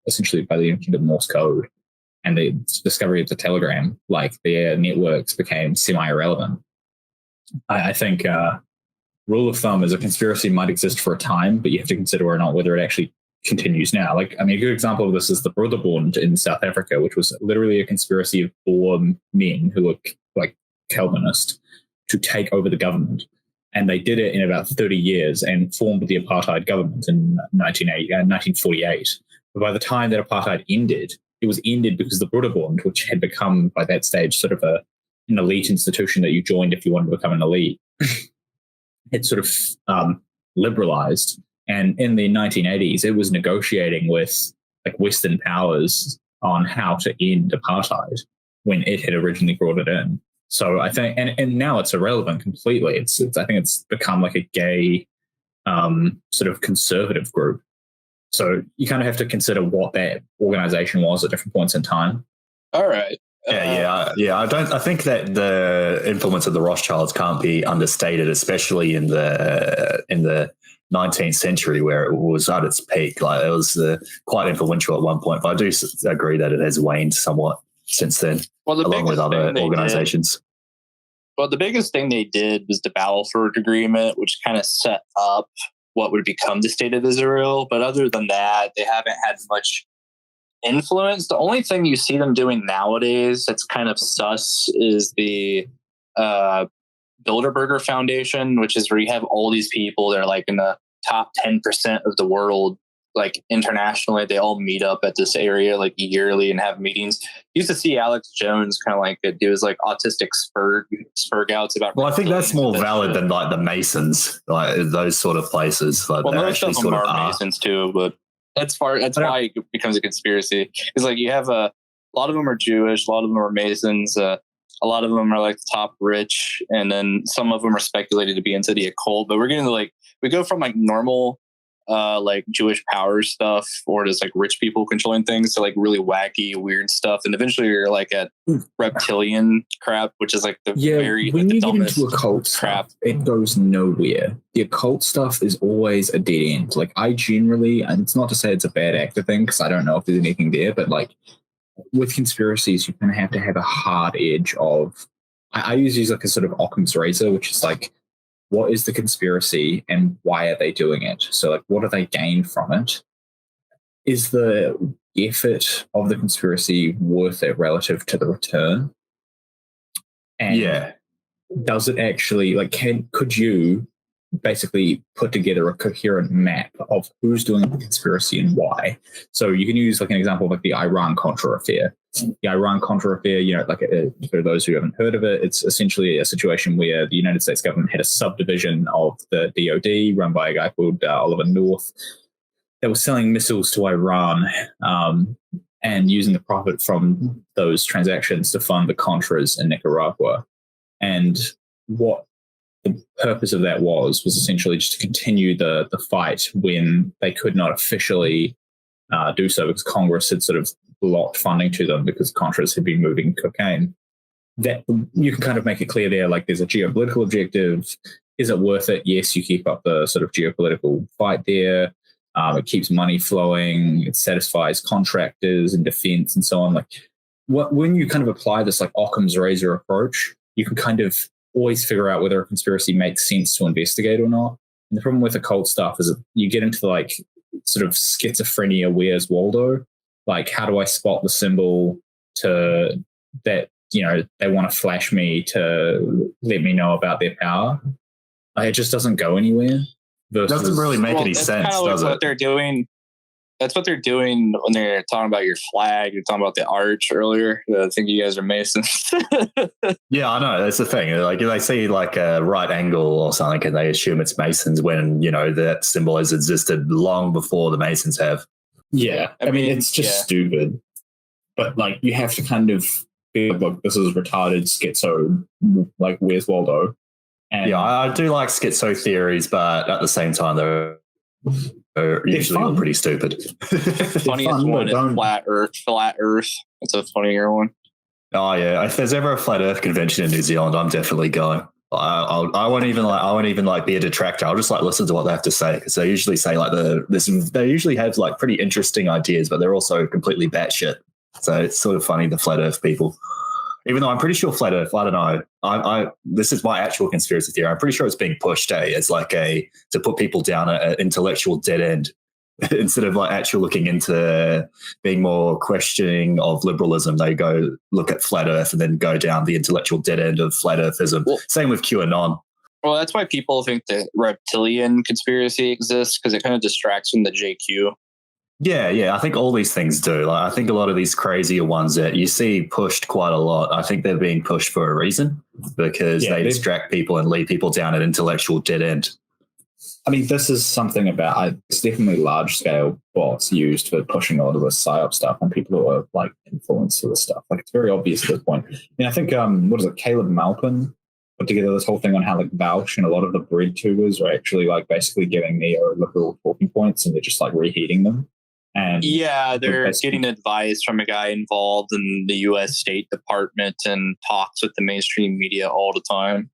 essentially by the invention of Morse code and the discovery of the telegram, like their networks became semi-irrelevant. I think rule of thumb is a conspiracy might exist for a time, but you have to consider whether it actually continues now. Like, I mean, a good example of this is the Broederbond in South Africa, which was literally a conspiracy of 4 men who were like Calvinist to take over the government. And they did it in about 30 years and formed the apartheid government in 1948. But by the time that apartheid ended, it was ended because the Broederbond, which had become by that stage sort of an elite institution that you joined if you wanted to become an elite, had sort of liberalized. And in the 1980s, it was negotiating with like Western powers on how to end apartheid when it had originally brought it in. So I think, and now it's irrelevant completely. I think it's become like a gay sort of conservative group. So you kind of have to consider what that organization was at different points in time. All right. Yeah. I think that the influence of the Rothschilds can't be understated, especially in the 19th century where it was at its peak. Like it was quite influential at one point, but I do agree that it has waned somewhat since then, along with other organizations. The biggest thing they did was the Balfour Agreement, which kind of set up what would become the State of Israel. But other than that, they haven't had much influence. The only thing you see them doing nowadays that's kind of sus is the Bilderberger Foundation, which is where you have all these people that are like in the top 10% of the world, like internationally. They all meet up at this area like yearly and have meetings. You used to see Alex Jones kind of like do his like autistic spurg outs about. Well, I think that's more valid than like the Masons, like those sort of places. Like well, most of them are Masons too, but that's why it becomes a conspiracy. It's like you have a lot of them are Jewish, a lot of them are Masons. A lot of them are like top rich, and then some of them are speculated to be into the occult. But we're getting to like, we go from like normal, like Jewish power stuff or just like rich people controlling things to like really wacky, weird stuff. And eventually you're like at reptilian crap, which is like when you get into occult crap, it goes nowhere. The occult stuff is always a dead end. Like I generally, and it's not to say it's a bad actor thing, because I don't know if there's anything there, but like, with conspiracies, you kind of have to have a hard edge of. I use like a sort of Occam's razor, which is like, what is the conspiracy and why are they doing it? So, like, what do they gain from it? Is the effort of the conspiracy worth it relative to the return? And does it actually, like, could you basically put together a coherent map of who's doing the conspiracy and why? So you can use like an example of like the Iran-Contra affair. The Iran-Contra affair, for those who haven't heard of it, it's essentially a situation where the United States government had a subdivision of the DoD run by a guy called Oliver North that was selling missiles to Iran and using the profit from those transactions to fund the Contras in Nicaragua. And what the purpose of that was essentially just to continue the fight when they could not officially do so because Congress had sort of blocked funding to them because Contras had been moving cocaine. That you can kind of make it clear there, like there's a geopolitical objective. Is it worth it? Yes, you keep up the sort of geopolitical fight there. It keeps money flowing. It satisfies contractors and defense and so on. Like when you kind of apply this like Occam's razor approach, you can kind of always figure out whether a conspiracy makes sense to investigate or not. And the problem with occult stuff is that you get into like sort of schizophrenia, where's Waldo? Like, how do I spot the symbol to that, they want to flash me to let me know about their power? It just doesn't go anywhere. Versus, doesn't really make any sense, does it? What they're doing. That's what they're doing when they're talking about your flag. You're talking about the arch earlier. I think you guys are Masons. Yeah, I know. That's the thing. Like they see like a right angle or something and they assume it's Masons when, that symbol has existed long before the Masons have. Yeah. I mean, it's just stupid. But like you have to kind of be like, look, this is retarded schizo. Like, where's Waldo? And I do like schizo theories, but at the same time, they're usually all pretty stupid. The funniest one is flat Earth. Flat Earth. It's a funnier one. Oh yeah, if there's ever a flat Earth convention in New Zealand, I'm definitely going. I won't even be a detractor. I'll just like listen to what they have to say because they usually say like they usually have like pretty interesting ideas, but they're also completely batshit. So it's sort of funny, the flat Earth people. Even though I'm pretty sure flat Earth, I don't know. This is my actual conspiracy theory. I'm pretty sure it's being pushed as like to put people down an intellectual dead end instead of like actually looking into being more questioning of liberalism. They go look at flat Earth and then go down the intellectual dead end of flat Earthism. Well, same with QAnon. Well, that's why people think the reptilian conspiracy exists because it kind of distracts from the JQ. Yeah. I think all these things do. Like, I think a lot of these crazier ones that you see pushed quite a lot, I think they're being pushed for a reason because they distract people and lead people down an intellectual dead end. I mean, this is something about it's definitely large-scale bots used for pushing a lot of the psyop stuff and people who are like influenced with this stuff. Like, it's very obvious at this point. I mean, I think Caleb Malpin put together this whole thing on how like Vouch and a lot of the bread tubers are actually like basically giving neoliberal talking points and they're just like reheating them. And they're getting advice from a guy involved in the U.S. State Department and talks with the mainstream media all the time.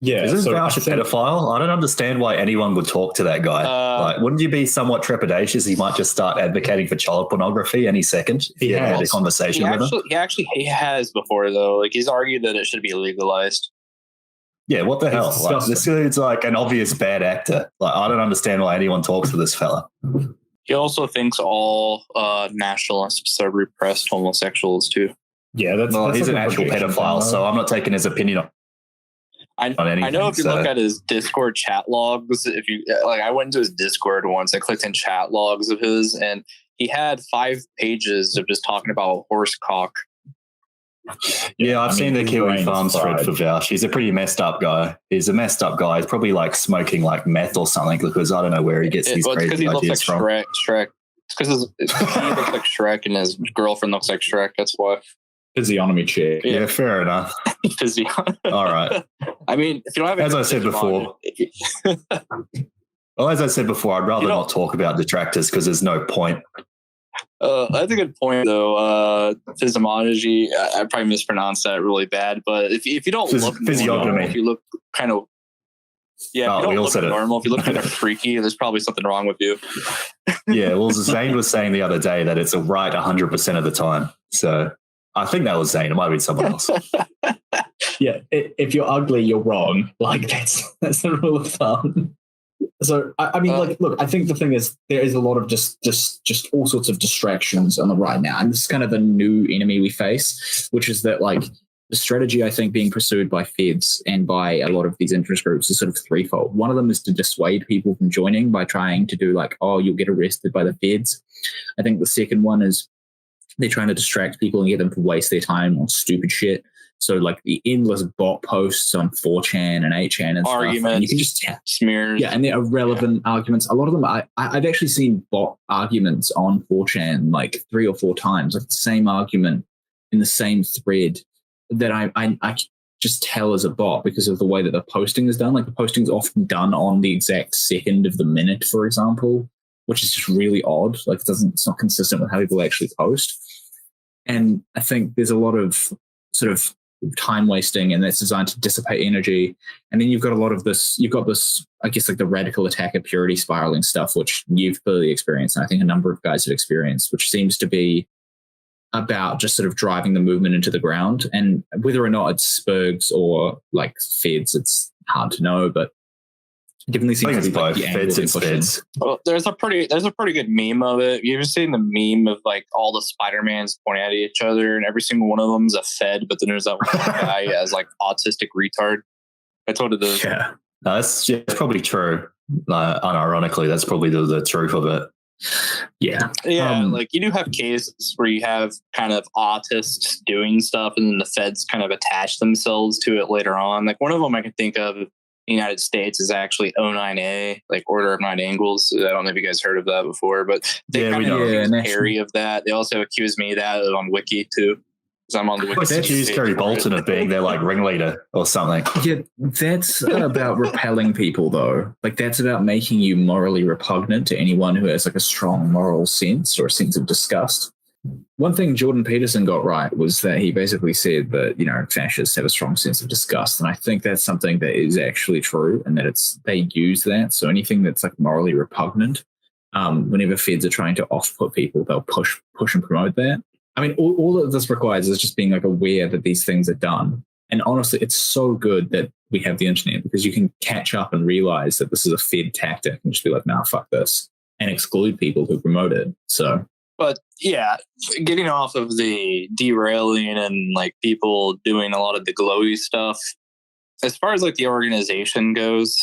Yeah, isn't Vouch a pedophile? I don't understand why anyone would talk to that guy. Like, wouldn't you be somewhat trepidatious? He might just start advocating for child pornography any second. If you had a conversation with him. He has before though. Like he's argued that it should be legalized. Yeah, what the hell? Like, this dude's like an obvious bad actor. Like, I don't understand why anyone talks to this fella. He also thinks all nationalists are repressed homosexuals too. Yeah, he's an actual pedophile, so I'm not taking his opinion on anything. I know if you look at his Discord chat logs, if you like, I went into his Discord once. I clicked in chat logs of his, and he had 5 pages of just talking about horse cock. Yeah, I've seen the Kiwi Farms thread for Vouch. He's a pretty messed up guy. He's probably like smoking like meth or something because I don't know where he gets these crazy ideas from. Shrek. It's because he looks like Shrek and his girlfriend looks like Shrek. That's why. Physiognomy chick. Yeah, fair enough. All right. I mean, if you don't have, as I said before, I'd rather not talk about detractors because there's no point. That's a good point, though. Physiognomy, I probably mispronounced that really bad, but if you don't look normal, if you look kind of if you don't look normal, if you look kind of freaky, there's probably something wrong with you. Yeah, well, Zane was saying the other day that it's a right 100% of the time. So I think that was Zane. It might have been someone else. Yeah, if you're ugly, you're wrong. Like that's the rule of thumb. So I mean, look, I think the thing is there is a lot of just all sorts of distractions on the right now, and this is kind of the new enemy we face, which is that like the strategy, I think, being pursued by feds and by a lot of these interest groups is sort of threefold. One of them is to dissuade people from joining by trying to do like, oh, you'll get arrested by the feds. I think the second one is they're trying to distract people and get them to waste their time on stupid shit. So like the endless bot posts on 4chan and 8chan and arguments, stuff. And you can just smears. Yeah, and they're irrelevant arguments. A lot of them, I've actually seen bot arguments on 4chan like 3 or 4 times, like the same argument in the same thread that I just tell as a bot because of the way that the posting is done. Like the posting is often done on the exact second of the minute, for example, which is just really odd. Like it's not consistent with how people actually post. And I think there's a lot of sort of time wasting, and that's designed to dissipate energy. And then you've got this, I guess, like the radical attacker purity spiraling stuff, which you've clearly experienced. And I think a number of guys have experienced, which seems to be about just sort of driving the movement into the ground. And whether or not it's Spurgs or like feds, it's hard to know, but it definitely seems to be like the feds and feds. Well, there's a pretty good meme of it. You ever seen the meme of like all the Spider-Mans pointing at each other and every single one of them is a fed, but then there's that one guy as like autistic retard. That's what it is. Yeah, no, that's probably true. Unironically, that's probably the truth of it. Yeah. Like you do have cases where you have kind of autists doing stuff and then the feds kind of attach themselves to it later on. Like one of them I can think of in the United States is actually O9A, like Order of 9 Angles. I don't know if you guys heard of that before, but they kind of accuse Harry of that. They also accuse me of that on Wiki too. I'm on the Wiki. They accuse Kerry Bolton of being their like ringleader or something. Yeah, that's about repelling people though. Like that's about making you morally repugnant to anyone who has like a strong moral sense or a sense of disgust. One thing Jordan Peterson got right was that he basically said that, you know, fascists have a strong sense of disgust. And I think that's something that is actually true, and that they use that. So anything that's like morally repugnant, whenever feds are trying to off-put people, they'll push and promote that. I mean, all that this requires is just being like aware that these things are done. And honestly, it's so good that we have the internet because you can catch up and realize that this is a fed tactic and just be like, nah, fuck this, and exclude people who promote it. So, but yeah, getting off of the derailing and like people doing a lot of the glowy stuff, as far as like the organization goes,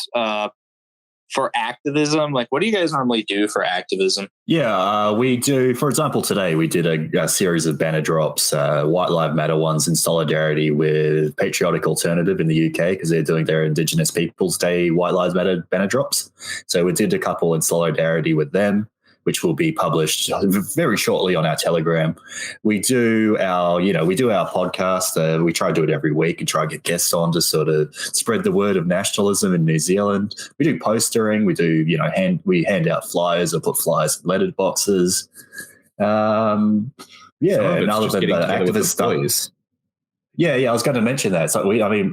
for activism, like what do you guys normally do for activism? Yeah, we do. For example, today we did a series of banner drops, White Lives Matter ones in solidarity with Patriotic Alternative in the UK because they're doing their Indigenous Peoples Day White Lives Matter banner drops. So we did a couple in solidarity with them, which will be published very shortly on our Telegram. We do our podcast. We try to do it every week and try to get guests on to sort of spread the word of nationalism in New Zealand. We do postering. We do, we hand out flyers or put flyers in lettered boxes. And other than the activist stuff. Yeah, I was going to mention that. So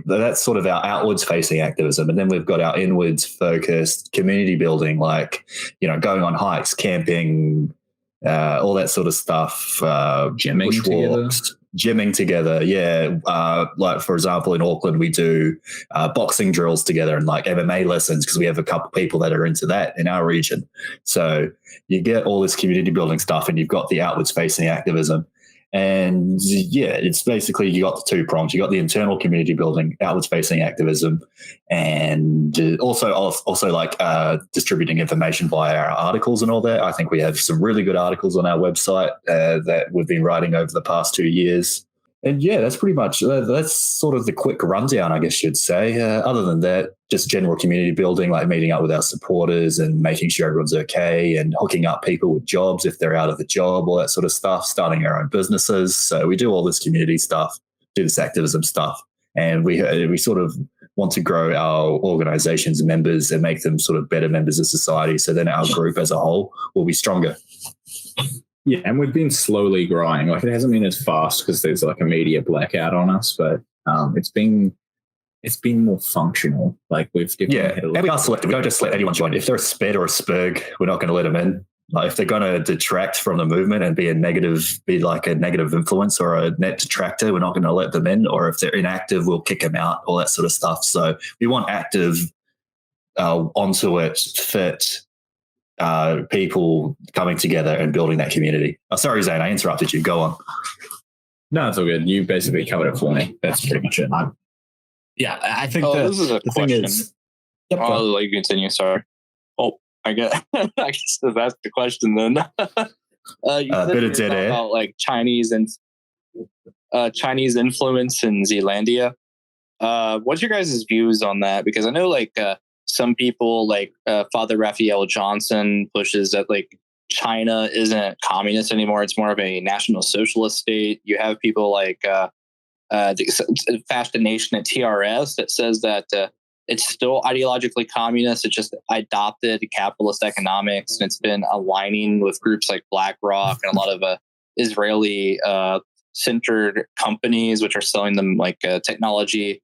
that's sort of our outwards facing activism. And then we've got our inwards focused community building, like, going on hikes, camping, all that sort of stuff. Gymming together. Yeah. Like, for example, in Auckland, we do boxing drills together and like MMA lessons because we have a couple people that are into that in our region. So you get all this community building stuff and you've got the outwards facing activism. And yeah, it's basically you got the 2 prongs. You got the internal community building, outwards facing activism, and also like distributing information via our articles and all that. I think we have some really good articles on our website that we've been writing over the past 2 years. And yeah, that's pretty much, that's sort of the quick rundown, I guess you'd say. Other than that, just general community building, like meeting up with our supporters and making sure everyone's okay and hooking up people with jobs if they're out of a job, all that sort of stuff, starting our own businesses. So we do all this community stuff, do this activism stuff. And we sort of want to grow our organization's members and make them sort of better members of society. So then our group as a whole will be stronger. Yeah, and we've been slowly growing. Like it hasn't been as fast because there's like a media blackout on us, but it's been more functional. Like we've and we are selective. We don't just let anyone join. If they're a SPED or a SPURG, we're not going to let them in. Like if they're going to detract from the movement and be like a negative influence or a net detractor, we're not going to let them in. Or if they're inactive, we'll kick them out. All that sort of stuff. So we want active, onto it, fit. People coming together and building that community. Oh, sorry, Zane, I interrupted you. Go on. No, it's all good. You basically covered it for me. That's pretty much it. I think this is a the question. thing is, I'll let you continue. Sorry. Oh, I guess that's the question then. You said bit of dead air about like Chinese influence in Zealandia. What's your guys' views on that? Because I know like some people like Father Raphael Johnson pushes that like China isn't communist anymore. It's more of a national socialist state. You have people like the Fascination at TRS that says that it's still ideologically communist. It just adopted capitalist economics, and it's been aligning with groups like BlackRock and a lot of Israeli centered companies, which are selling them like technology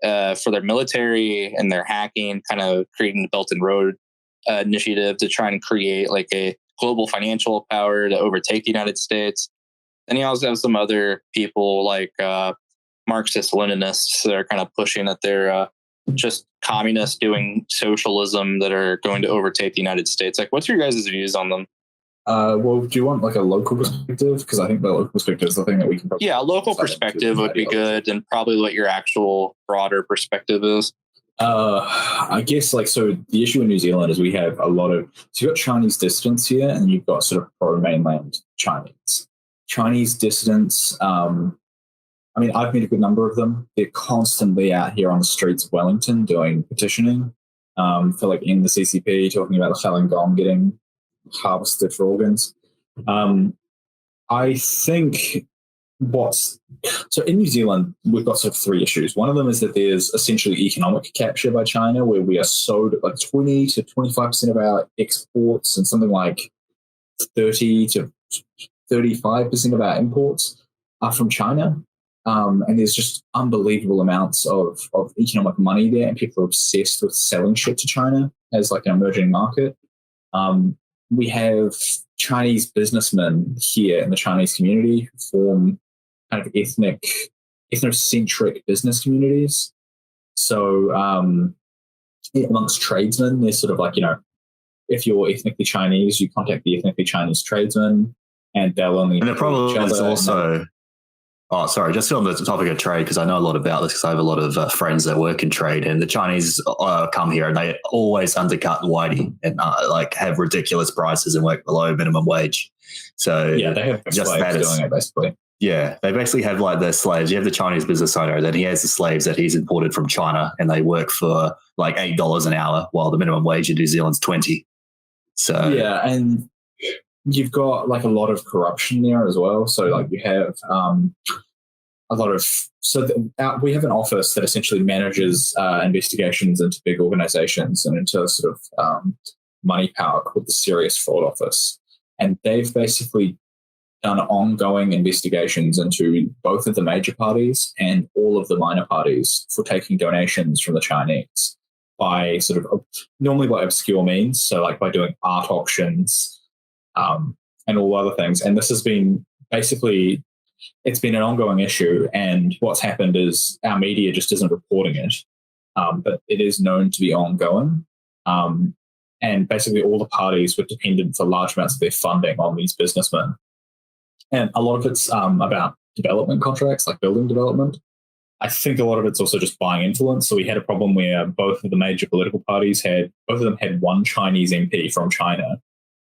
for their military and their hacking, kind of creating the Belt and Road initiative to try and create like a global financial power to overtake the United States. And you also have some other people like Marxist Leninists that are kind of pushing that they're just communists doing socialism that are going to overtake the United States. Like, what's your guys' views on them? Well, do you want like a local perspective? Because I think the local perspective is the thing that we can probably... Yeah, a local perspective would be good, and probably what your actual broader perspective is. I guess like, so the issue in New Zealand is we have a lot of... So you've got Chinese dissidents here, and you've got sort of pro-mainland Chinese. Chinese dissidents, I mean, I've met a good number of them. They're constantly out here on the streets of Wellington doing petitioning for like in the CCP, talking about the Falun Gong getting harvested for organs. I think so in New Zealand, we've got sort of three issues. One of them is that there's essentially economic capture by China, where we are sold like 20 to 25% of our exports and something like 30 to 35% of our imports are from China. And there's just unbelievable amounts of economic money there, and people are obsessed with selling shit to China as like an emerging market. We have Chinese businessmen here in the Chinese community who form kind of ethnocentric business communities. So amongst tradesmen, there's sort of like, if you're ethnically Chinese, you contact the ethnically Chinese tradesman, and they'll only... And the problem is also... Oh, sorry, just on the topic of trade, because I know a lot about this because I have a lot of friends that work in trade, and the Chinese come here and they always undercut whitey and like have ridiculous prices and work below minimum wage. So yeah, they have just slaves doing it basically. Yeah, they basically have like their slaves. You have the Chinese business owner, then he has the slaves that he's imported from China, and they work for like $8 an hour, while the minimum wage in New Zealand's 20. So yeah, and you've got like a lot of corruption there as well. So like you have a lot of... So we have an office that essentially manages investigations into big organizations and into sort of money power, called the Serious Fraud Office. And they've basically done ongoing investigations into both of the major parties and all of the minor parties for taking donations from the Chinese by sort of normally by obscure means. So like by doing art auctions, and all other things. And this has been basically, it's been an ongoing issue. And what's happened is our media just isn't reporting it, but it is known to be ongoing. And basically all the parties were dependent for large amounts of their funding on these businessmen. And a lot of it's about development contracts, like building development. I think a lot of it's also just buying influence. So we had a problem where both of the major political parties both of them had one Chinese MP from China.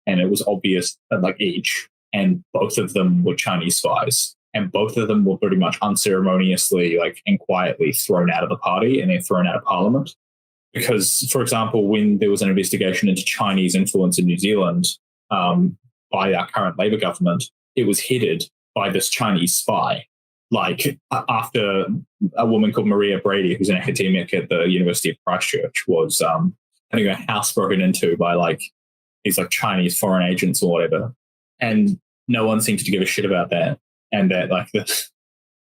And it was obvious that like each, and both of them were Chinese spies, and both of them were pretty much unceremoniously and quietly thrown out of the party and then thrown out of parliament. Because, for example, when there was an investigation into Chinese influence in New Zealand by our current Labour government, it was headed by this Chinese spy. Like after a woman called Maria Brady, who's an academic at the University of Christchurch, was having her house broken into by these Chinese foreign agents or whatever, and no one seems to give a shit about that. And that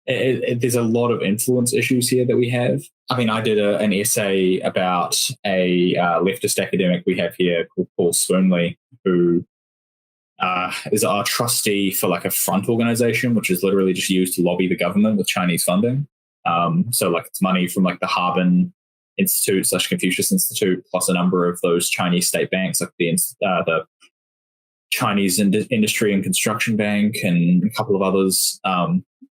there's a lot of influence issues here that we have. I mean, I did an essay about a leftist academic we have here called Paul Spoonley, who is our trustee for a front organization, which is literally just used to lobby the government with Chinese funding. So it's money from the Harbin Institute / Confucius Institute, plus a number of those Chinese state banks, like the Chinese Industry and Construction Bank and a couple of others.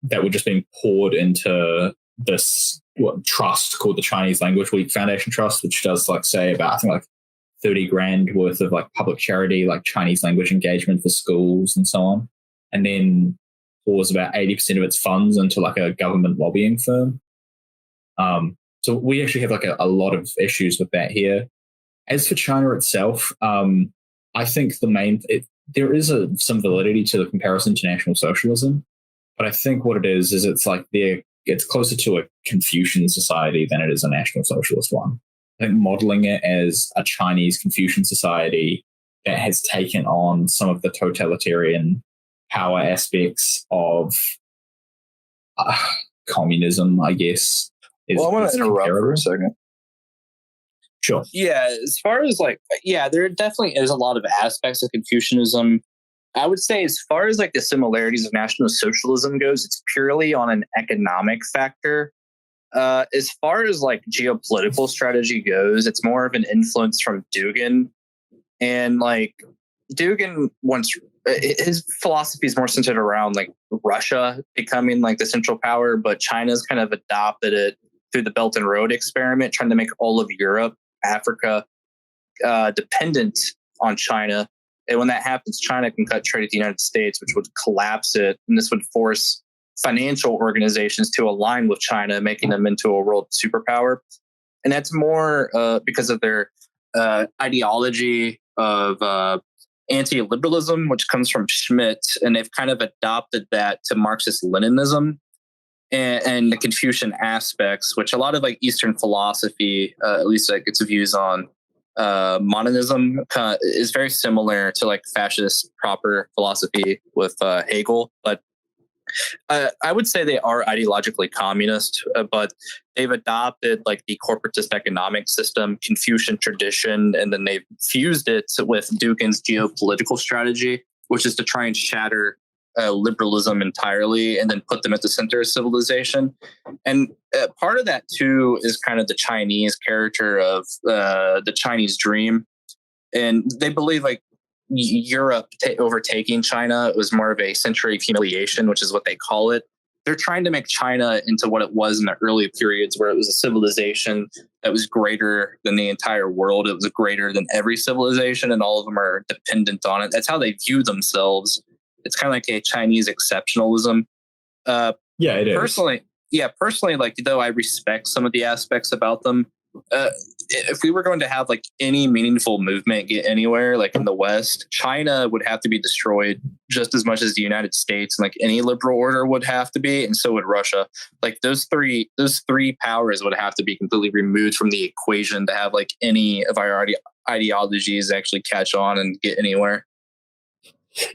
that were just being poured into this trust called the Chinese Language Week Foundation Trust, which does like say about, I think, like 30 grand worth of like public charity, like Chinese language engagement for schools and so on. And then pours about 80% of its funds into like a government lobbying firm. So we actually have like a lot of issues with that here. As for China itself, I think there is some validity to the comparison to National Socialism, but I think what it is it's like it's closer to a Confucian society than it is a National Socialist one. I think modeling it as a Chinese Confucian society that has taken on some of the totalitarian power aspects of communism, I guess. I want to interrupt for a second. Sure. Yeah, as far as there definitely is a lot of aspects of Confucianism. I would say as far as like the similarities of National Socialism goes, it's purely on an economic factor. As far as like geopolitical strategy goes, it's more of an influence from Dugin. And like Dugin his philosophy is more centered around like Russia becoming like the central power, but China's kind of adopted it through the Belt and Road experiment, trying to make all of Europe, Africa dependent on China. And when that happens, China can cut trade with the United States, which would collapse it. And this would force financial organizations to align with China, making them into a world superpower. And that's more because of their ideology of anti-liberalism, which comes from Schmidt. And they've kind of adopted that to Marxist-Leninism and the Confucian aspects, which a lot of like Eastern philosophy, at least like its views on monism, is very similar to like fascist proper philosophy with Hegel. But I would say they are ideologically communist, but they've adopted like the corporatist economic system, Confucian tradition, and then they've fused it with Dugin's geopolitical strategy, which is to try and shatter liberalism entirely and then put them at the center of civilization. And part of that too is kind of the Chinese character of the Chinese dream. And they believe like Europe overtaking China was more of a century of humiliation, which is what they call it. They're trying to make China into what it was in the early periods, where it was a civilization that was greater than the entire world. It was greater than every civilization, and all of them are dependent on it. That's how they view themselves. It's kind of like a Chinese exceptionalism. Yeah, it is. Personally, like, though I respect some of the aspects about them, if we were going to have like any meaningful movement get anywhere, like in the West, China would have to be destroyed just as much as the United States, and like any liberal order would have to be, and so would Russia. Like those three powers would have to be completely removed from the equation to have like any of our ideologies actually catch on and get anywhere.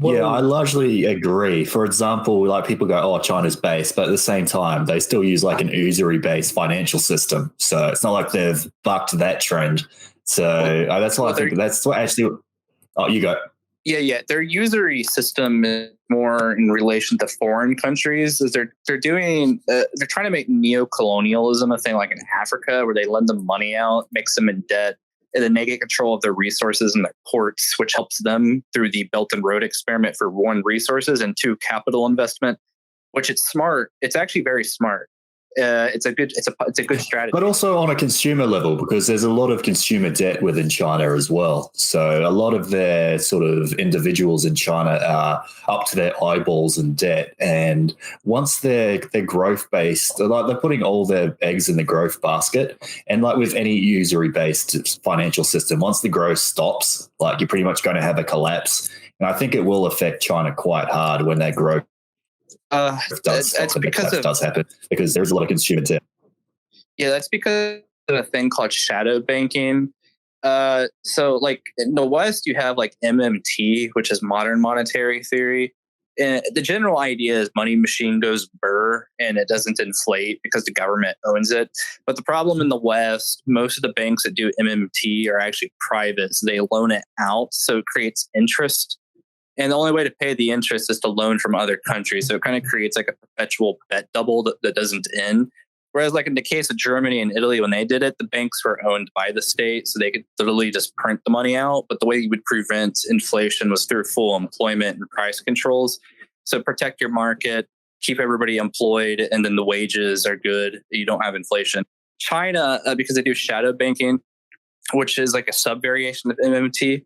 Well, yeah, I largely agree. For example, like people go, "Oh, China's based," but at the same time, they still use like an usury-based financial system. So it's not like they've bucked that trend. So that's why I think that's what actually. Oh, you go. Yeah. Their usury system is more in relation to foreign countries. Is they're trying to make neo-colonialism a thing, like in Africa, where they lend them money out, makes them in debt, and then they get control of their resources and their ports, which helps them through the Belt and Road experiment for one, resources, and two, capital investment, which it's smart. It's actually very smart. It's a good strategy. But also on a consumer level, because there's a lot of consumer debt within China as well. So a lot of their sort of individuals in China are up to their eyeballs in debt. And once they're growth based, like they're putting all their eggs in the growth basket. And like with any usury based financial system, once the growth stops, like you're pretty much going to have a collapse. And I think it will affect China quite hard when that growth does happen, because there's a lot of consumer debt. Yeah, that's because of a thing called shadow banking. So like in the West, you have like MMT, which is modern monetary theory. And the general idea is money machine goes burr and it doesn't inflate because the government owns it. But the problem in the West, most of the banks that do MMT are actually private. So they loan it out. So it creates interest. And the only way to pay the interest is to loan from other countries. So it kind of creates like a perpetual bet double that doesn't end. Whereas like in the case of Germany and Italy, when they did it, the banks were owned by the state. So they could literally just print the money out. But the way you would prevent inflation was through full employment and price controls. So protect your market, keep everybody employed, and then the wages are good. You don't have inflation. China, because they do shadow banking, which is like a sub variation of MMT,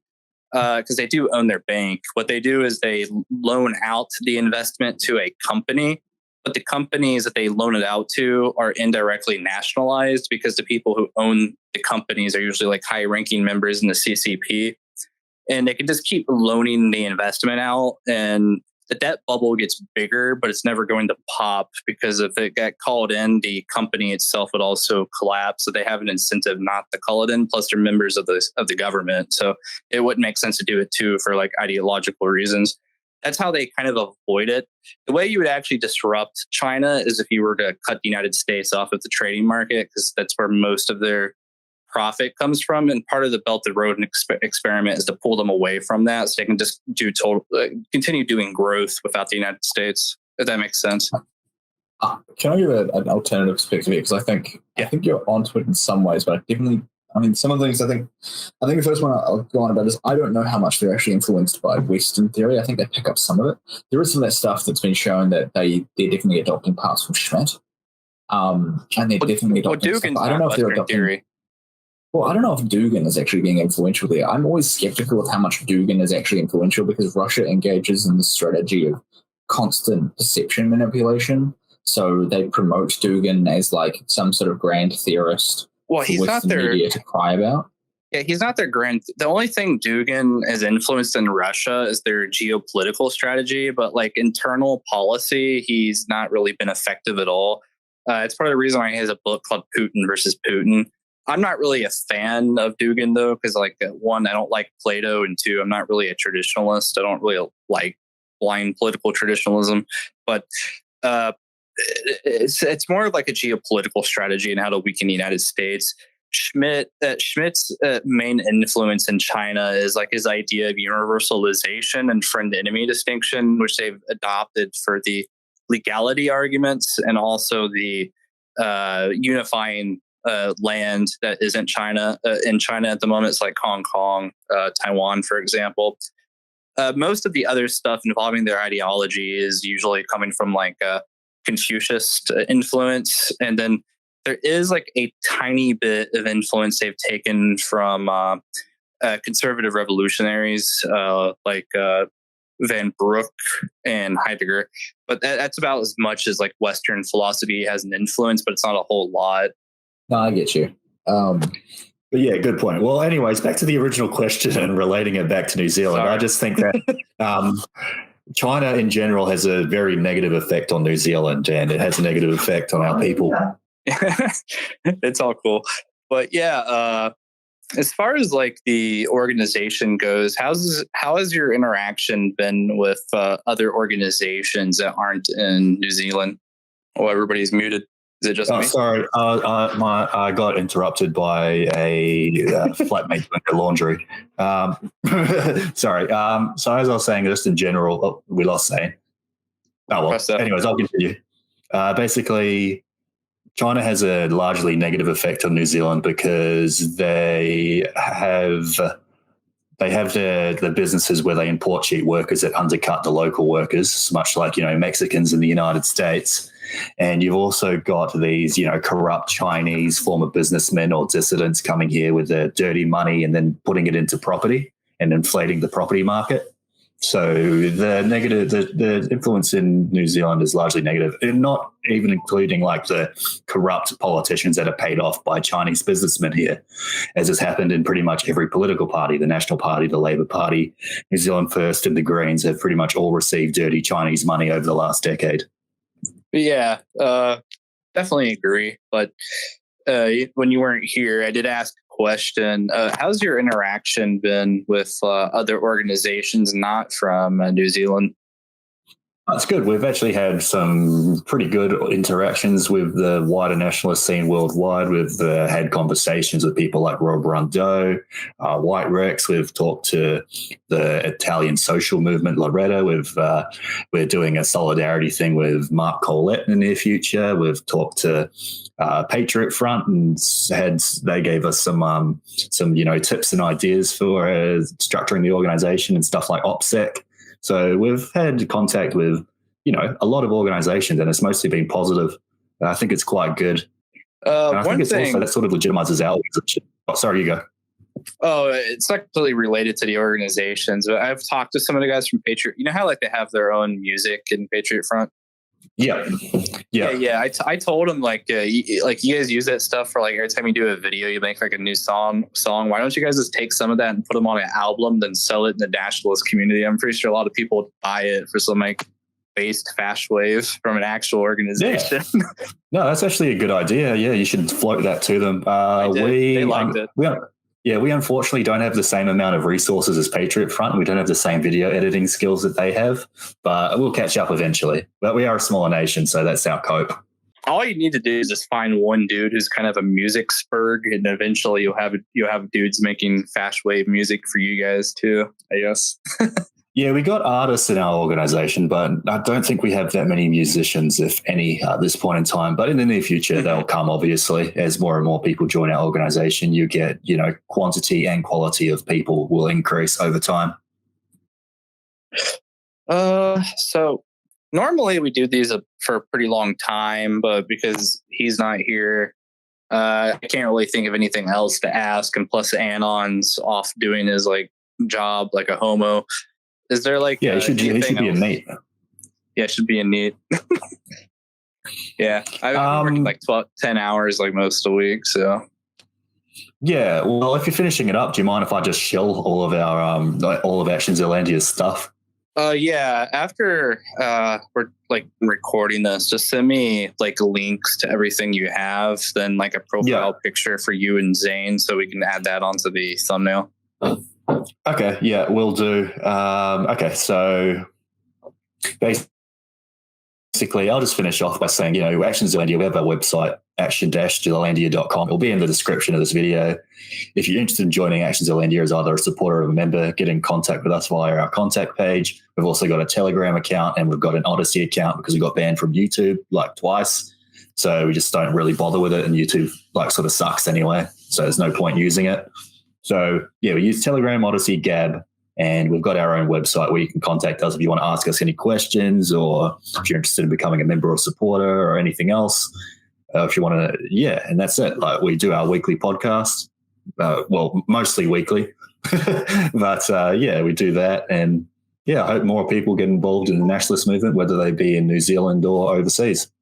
because they do own their bank. What they do is they loan out the investment to a company, but the companies that they loan it out to are indirectly nationalized because the people who own the companies are usually like high ranking members in the CCP. And they can just keep loaning the investment out, and the debt bubble gets bigger, but it's never going to pop, because if it got called in, the company itself would also collapse. So they have an incentive not to call it in. Plus, they're members of the government, so it wouldn't make sense to do it too for like ideological reasons. That's how they kind of avoid it. The way you would actually disrupt China is if you were to cut the United States off of the trading market, because that's where most of their profit comes from. And part of the Belt and Road experiment is to pull them away from that, so they can just continue doing growth without the United States, if that makes sense. Can I give an alternative perspective here? Because I think you're onto it in some ways, but some of the things I think the first one I'll go on about is I don't know how much they're actually influenced by Western theory. I think they pick up some of it. There is some of that stuff that's been shown that they're definitely adopting parts from Schmidt. And they're definitely adopting stuff. I don't know if they're adopting theory. Well, I don't know if Dugin is actually being influential there. I'm always skeptical of how much Dugin is actually influential, because Russia engages in the strategy of constant perception manipulation. So they promote Dugin as like some sort of grand theorist. Well, he's not their media to cry about. Yeah, he's not their grand. The only thing Dugin is influenced in Russia is their geopolitical strategy, but like internal policy, he's not really been effective at all. It's part of the reason why he has a book called Putin versus Putin. I'm not really a fan of Dugin, though, because like one, I don't like Plato, and two, I'm not really a traditionalist. I don't really like blind political traditionalism, but it's more like a geopolitical strategy and how to weaken the United States. Schmidt's main influence in China is like his idea of universalization and friend-enemy distinction, which they've adopted for the legality arguments, and also the unifying land that isn't China. In China at the moment, it's like Hong Kong, Taiwan, for example. Most of the other stuff involving their ideology is usually coming from like Confucius influence, and then there is like a tiny bit of influence they've taken from conservative revolutionaries like Van Broek and Heidegger, but that's about as much as like Western philosophy has an influence, but it's not a whole lot. No, I get you. But yeah, good point. Well, anyways, back to the original question and relating it back to New Zealand. Sorry. I just think that China in general has a very negative effect on New Zealand, and it has a negative effect on our people. It's all cool. But yeah, as far as like the organization goes, how has your interaction been with other organizations that aren't in New Zealand? Oh, everybody's muted. Is it just me? Sorry, I got interrupted by a flatmate doing their laundry. Sorry. So as I was saying, just in general, we lost Zane. Oh well. Anyways, I'll continue. Basically, China has a largely negative effect on New Zealand because they have the businesses where they import cheap workers that undercut the local workers, much like Mexicans in the United States. And you've also got these, corrupt Chinese former businessmen or dissidents coming here with their dirty money and then putting it into property and inflating the property market. So the influence in New Zealand is largely negative, and not even including like the corrupt politicians that are paid off by Chinese businessmen here, as has happened in pretty much every political party. The National Party, the Labour Party, New Zealand First, and the Greens have pretty much all received dirty Chinese money over the last decade. Yeah, definitely agree. But when you weren't here, I did ask a question. How's your interaction been with other organizations not from New Zealand? That's good. We've actually had some pretty good interactions with the wider nationalist scene worldwide. We've had conversations with people like Rob Rondeau, White Rex. We've talked to the Italian social movement, Loretta. We're doing a solidarity thing with Mark Collette in the near future. We've talked to Patriot Front, and they gave us some tips and ideas for structuring the organization and stuff like OPSEC. So we've had contact with a lot of organizations, and it's mostly been positive. I think it's quite good. And I think it's also that sort of legitimizes our organization. Oh, sorry, you go. Oh, it's not completely related to the organizations, but I've talked to some of the guys from Patriot. You know how like they have their own music in Patriot Front? Yeah. I told them like you guys use that stuff for like every time you do a video, you make like a new song. Why don't you guys just take some of that and put them on an album, then sell it in the Dashless community? I'm pretty sure a lot of people would buy it for some like based fast wave from an actual organization. Yeah. No, that's actually a good idea. Yeah, you should float that to them. They liked it. We unfortunately don't have the same amount of resources as Patriot Front. We don't have the same video editing skills that they have, but we'll catch up eventually. But we are a smaller nation, so that's our cope. All you need to do is just find one dude who's kind of a music spurg, and eventually you'll have dudes making fast wave music for you guys too, I guess. Yeah, we got artists in our organization, but I don't think we have that many musicians, if any, at this point in time. But in the near future, they'll come, obviously. As more and more people join our organization, you get, quantity and quality of people will increase over time. So normally we do these for a pretty long time, but because he's not here, I can't really think of anything else to ask. And plus Anon's off doing his like job like a homo. Is there like it should be a neat. Yeah, it should be a neat. Yeah, I've been working like 10 hours like most of the week. So yeah, well, if you're finishing it up, do you mind if I just shill all of our all of Action Zealandia's stuff? Yeah. After we're like recording this, just send me like links to everything you have, then like a profile picture for you and Zane, so we can add that onto the thumbnail. Okay, yeah, we'll do. Okay, so basically, I'll just finish off by saying, Action Zealandia, we have our website, action-zealandia.com. It'll be in the description of this video. If you're interested in joining Action Zealandia as either a supporter or a member, get in contact with us via our contact page. We've also got a Telegram account, and we've got an Odyssey account because we got banned from YouTube like twice. So we just don't really bother with it, and YouTube like sort of sucks anyway. So there's no point using it. So, yeah, we use Telegram, Odyssey, Gab, and we've got our own website where you can contact us if you want to ask us any questions, or if you're interested in becoming a member or supporter or anything else. If you want to, and that's it. Like, we do our weekly podcast, mostly weekly, but we do that. And I hope more people get involved in the nationalist movement, whether they be in New Zealand or overseas.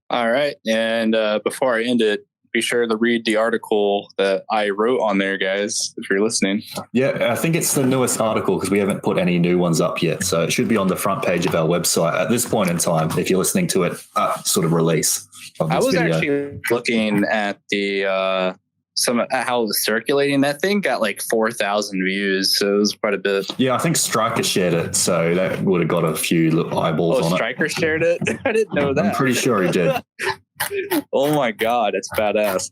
All right. And before I end it, be sure to read the article that I wrote on there, guys, if you're listening. Yeah, I think it's the newest article because we haven't put any new ones up yet. So it should be on the front page of our website at this point in time, if you're listening to it sort of release of this I was video. actually looking at the how it was circulating. That thing got like 4,000 views, so it was quite a bit. Yeah, I think Stryker shared it, so that would have got a few little eyeballs on it. Stryker shared it? I didn't know that. I'm pretty sure he did. Oh my God, it's badass.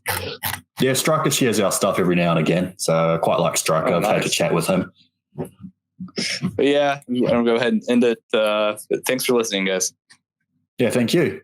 Yeah, Stryker shares our stuff every now and again, so I quite like Stryker. I've had to chat with him. But yeah, I'm going to go ahead and end it. Thanks for listening, guys. Yeah, thank you.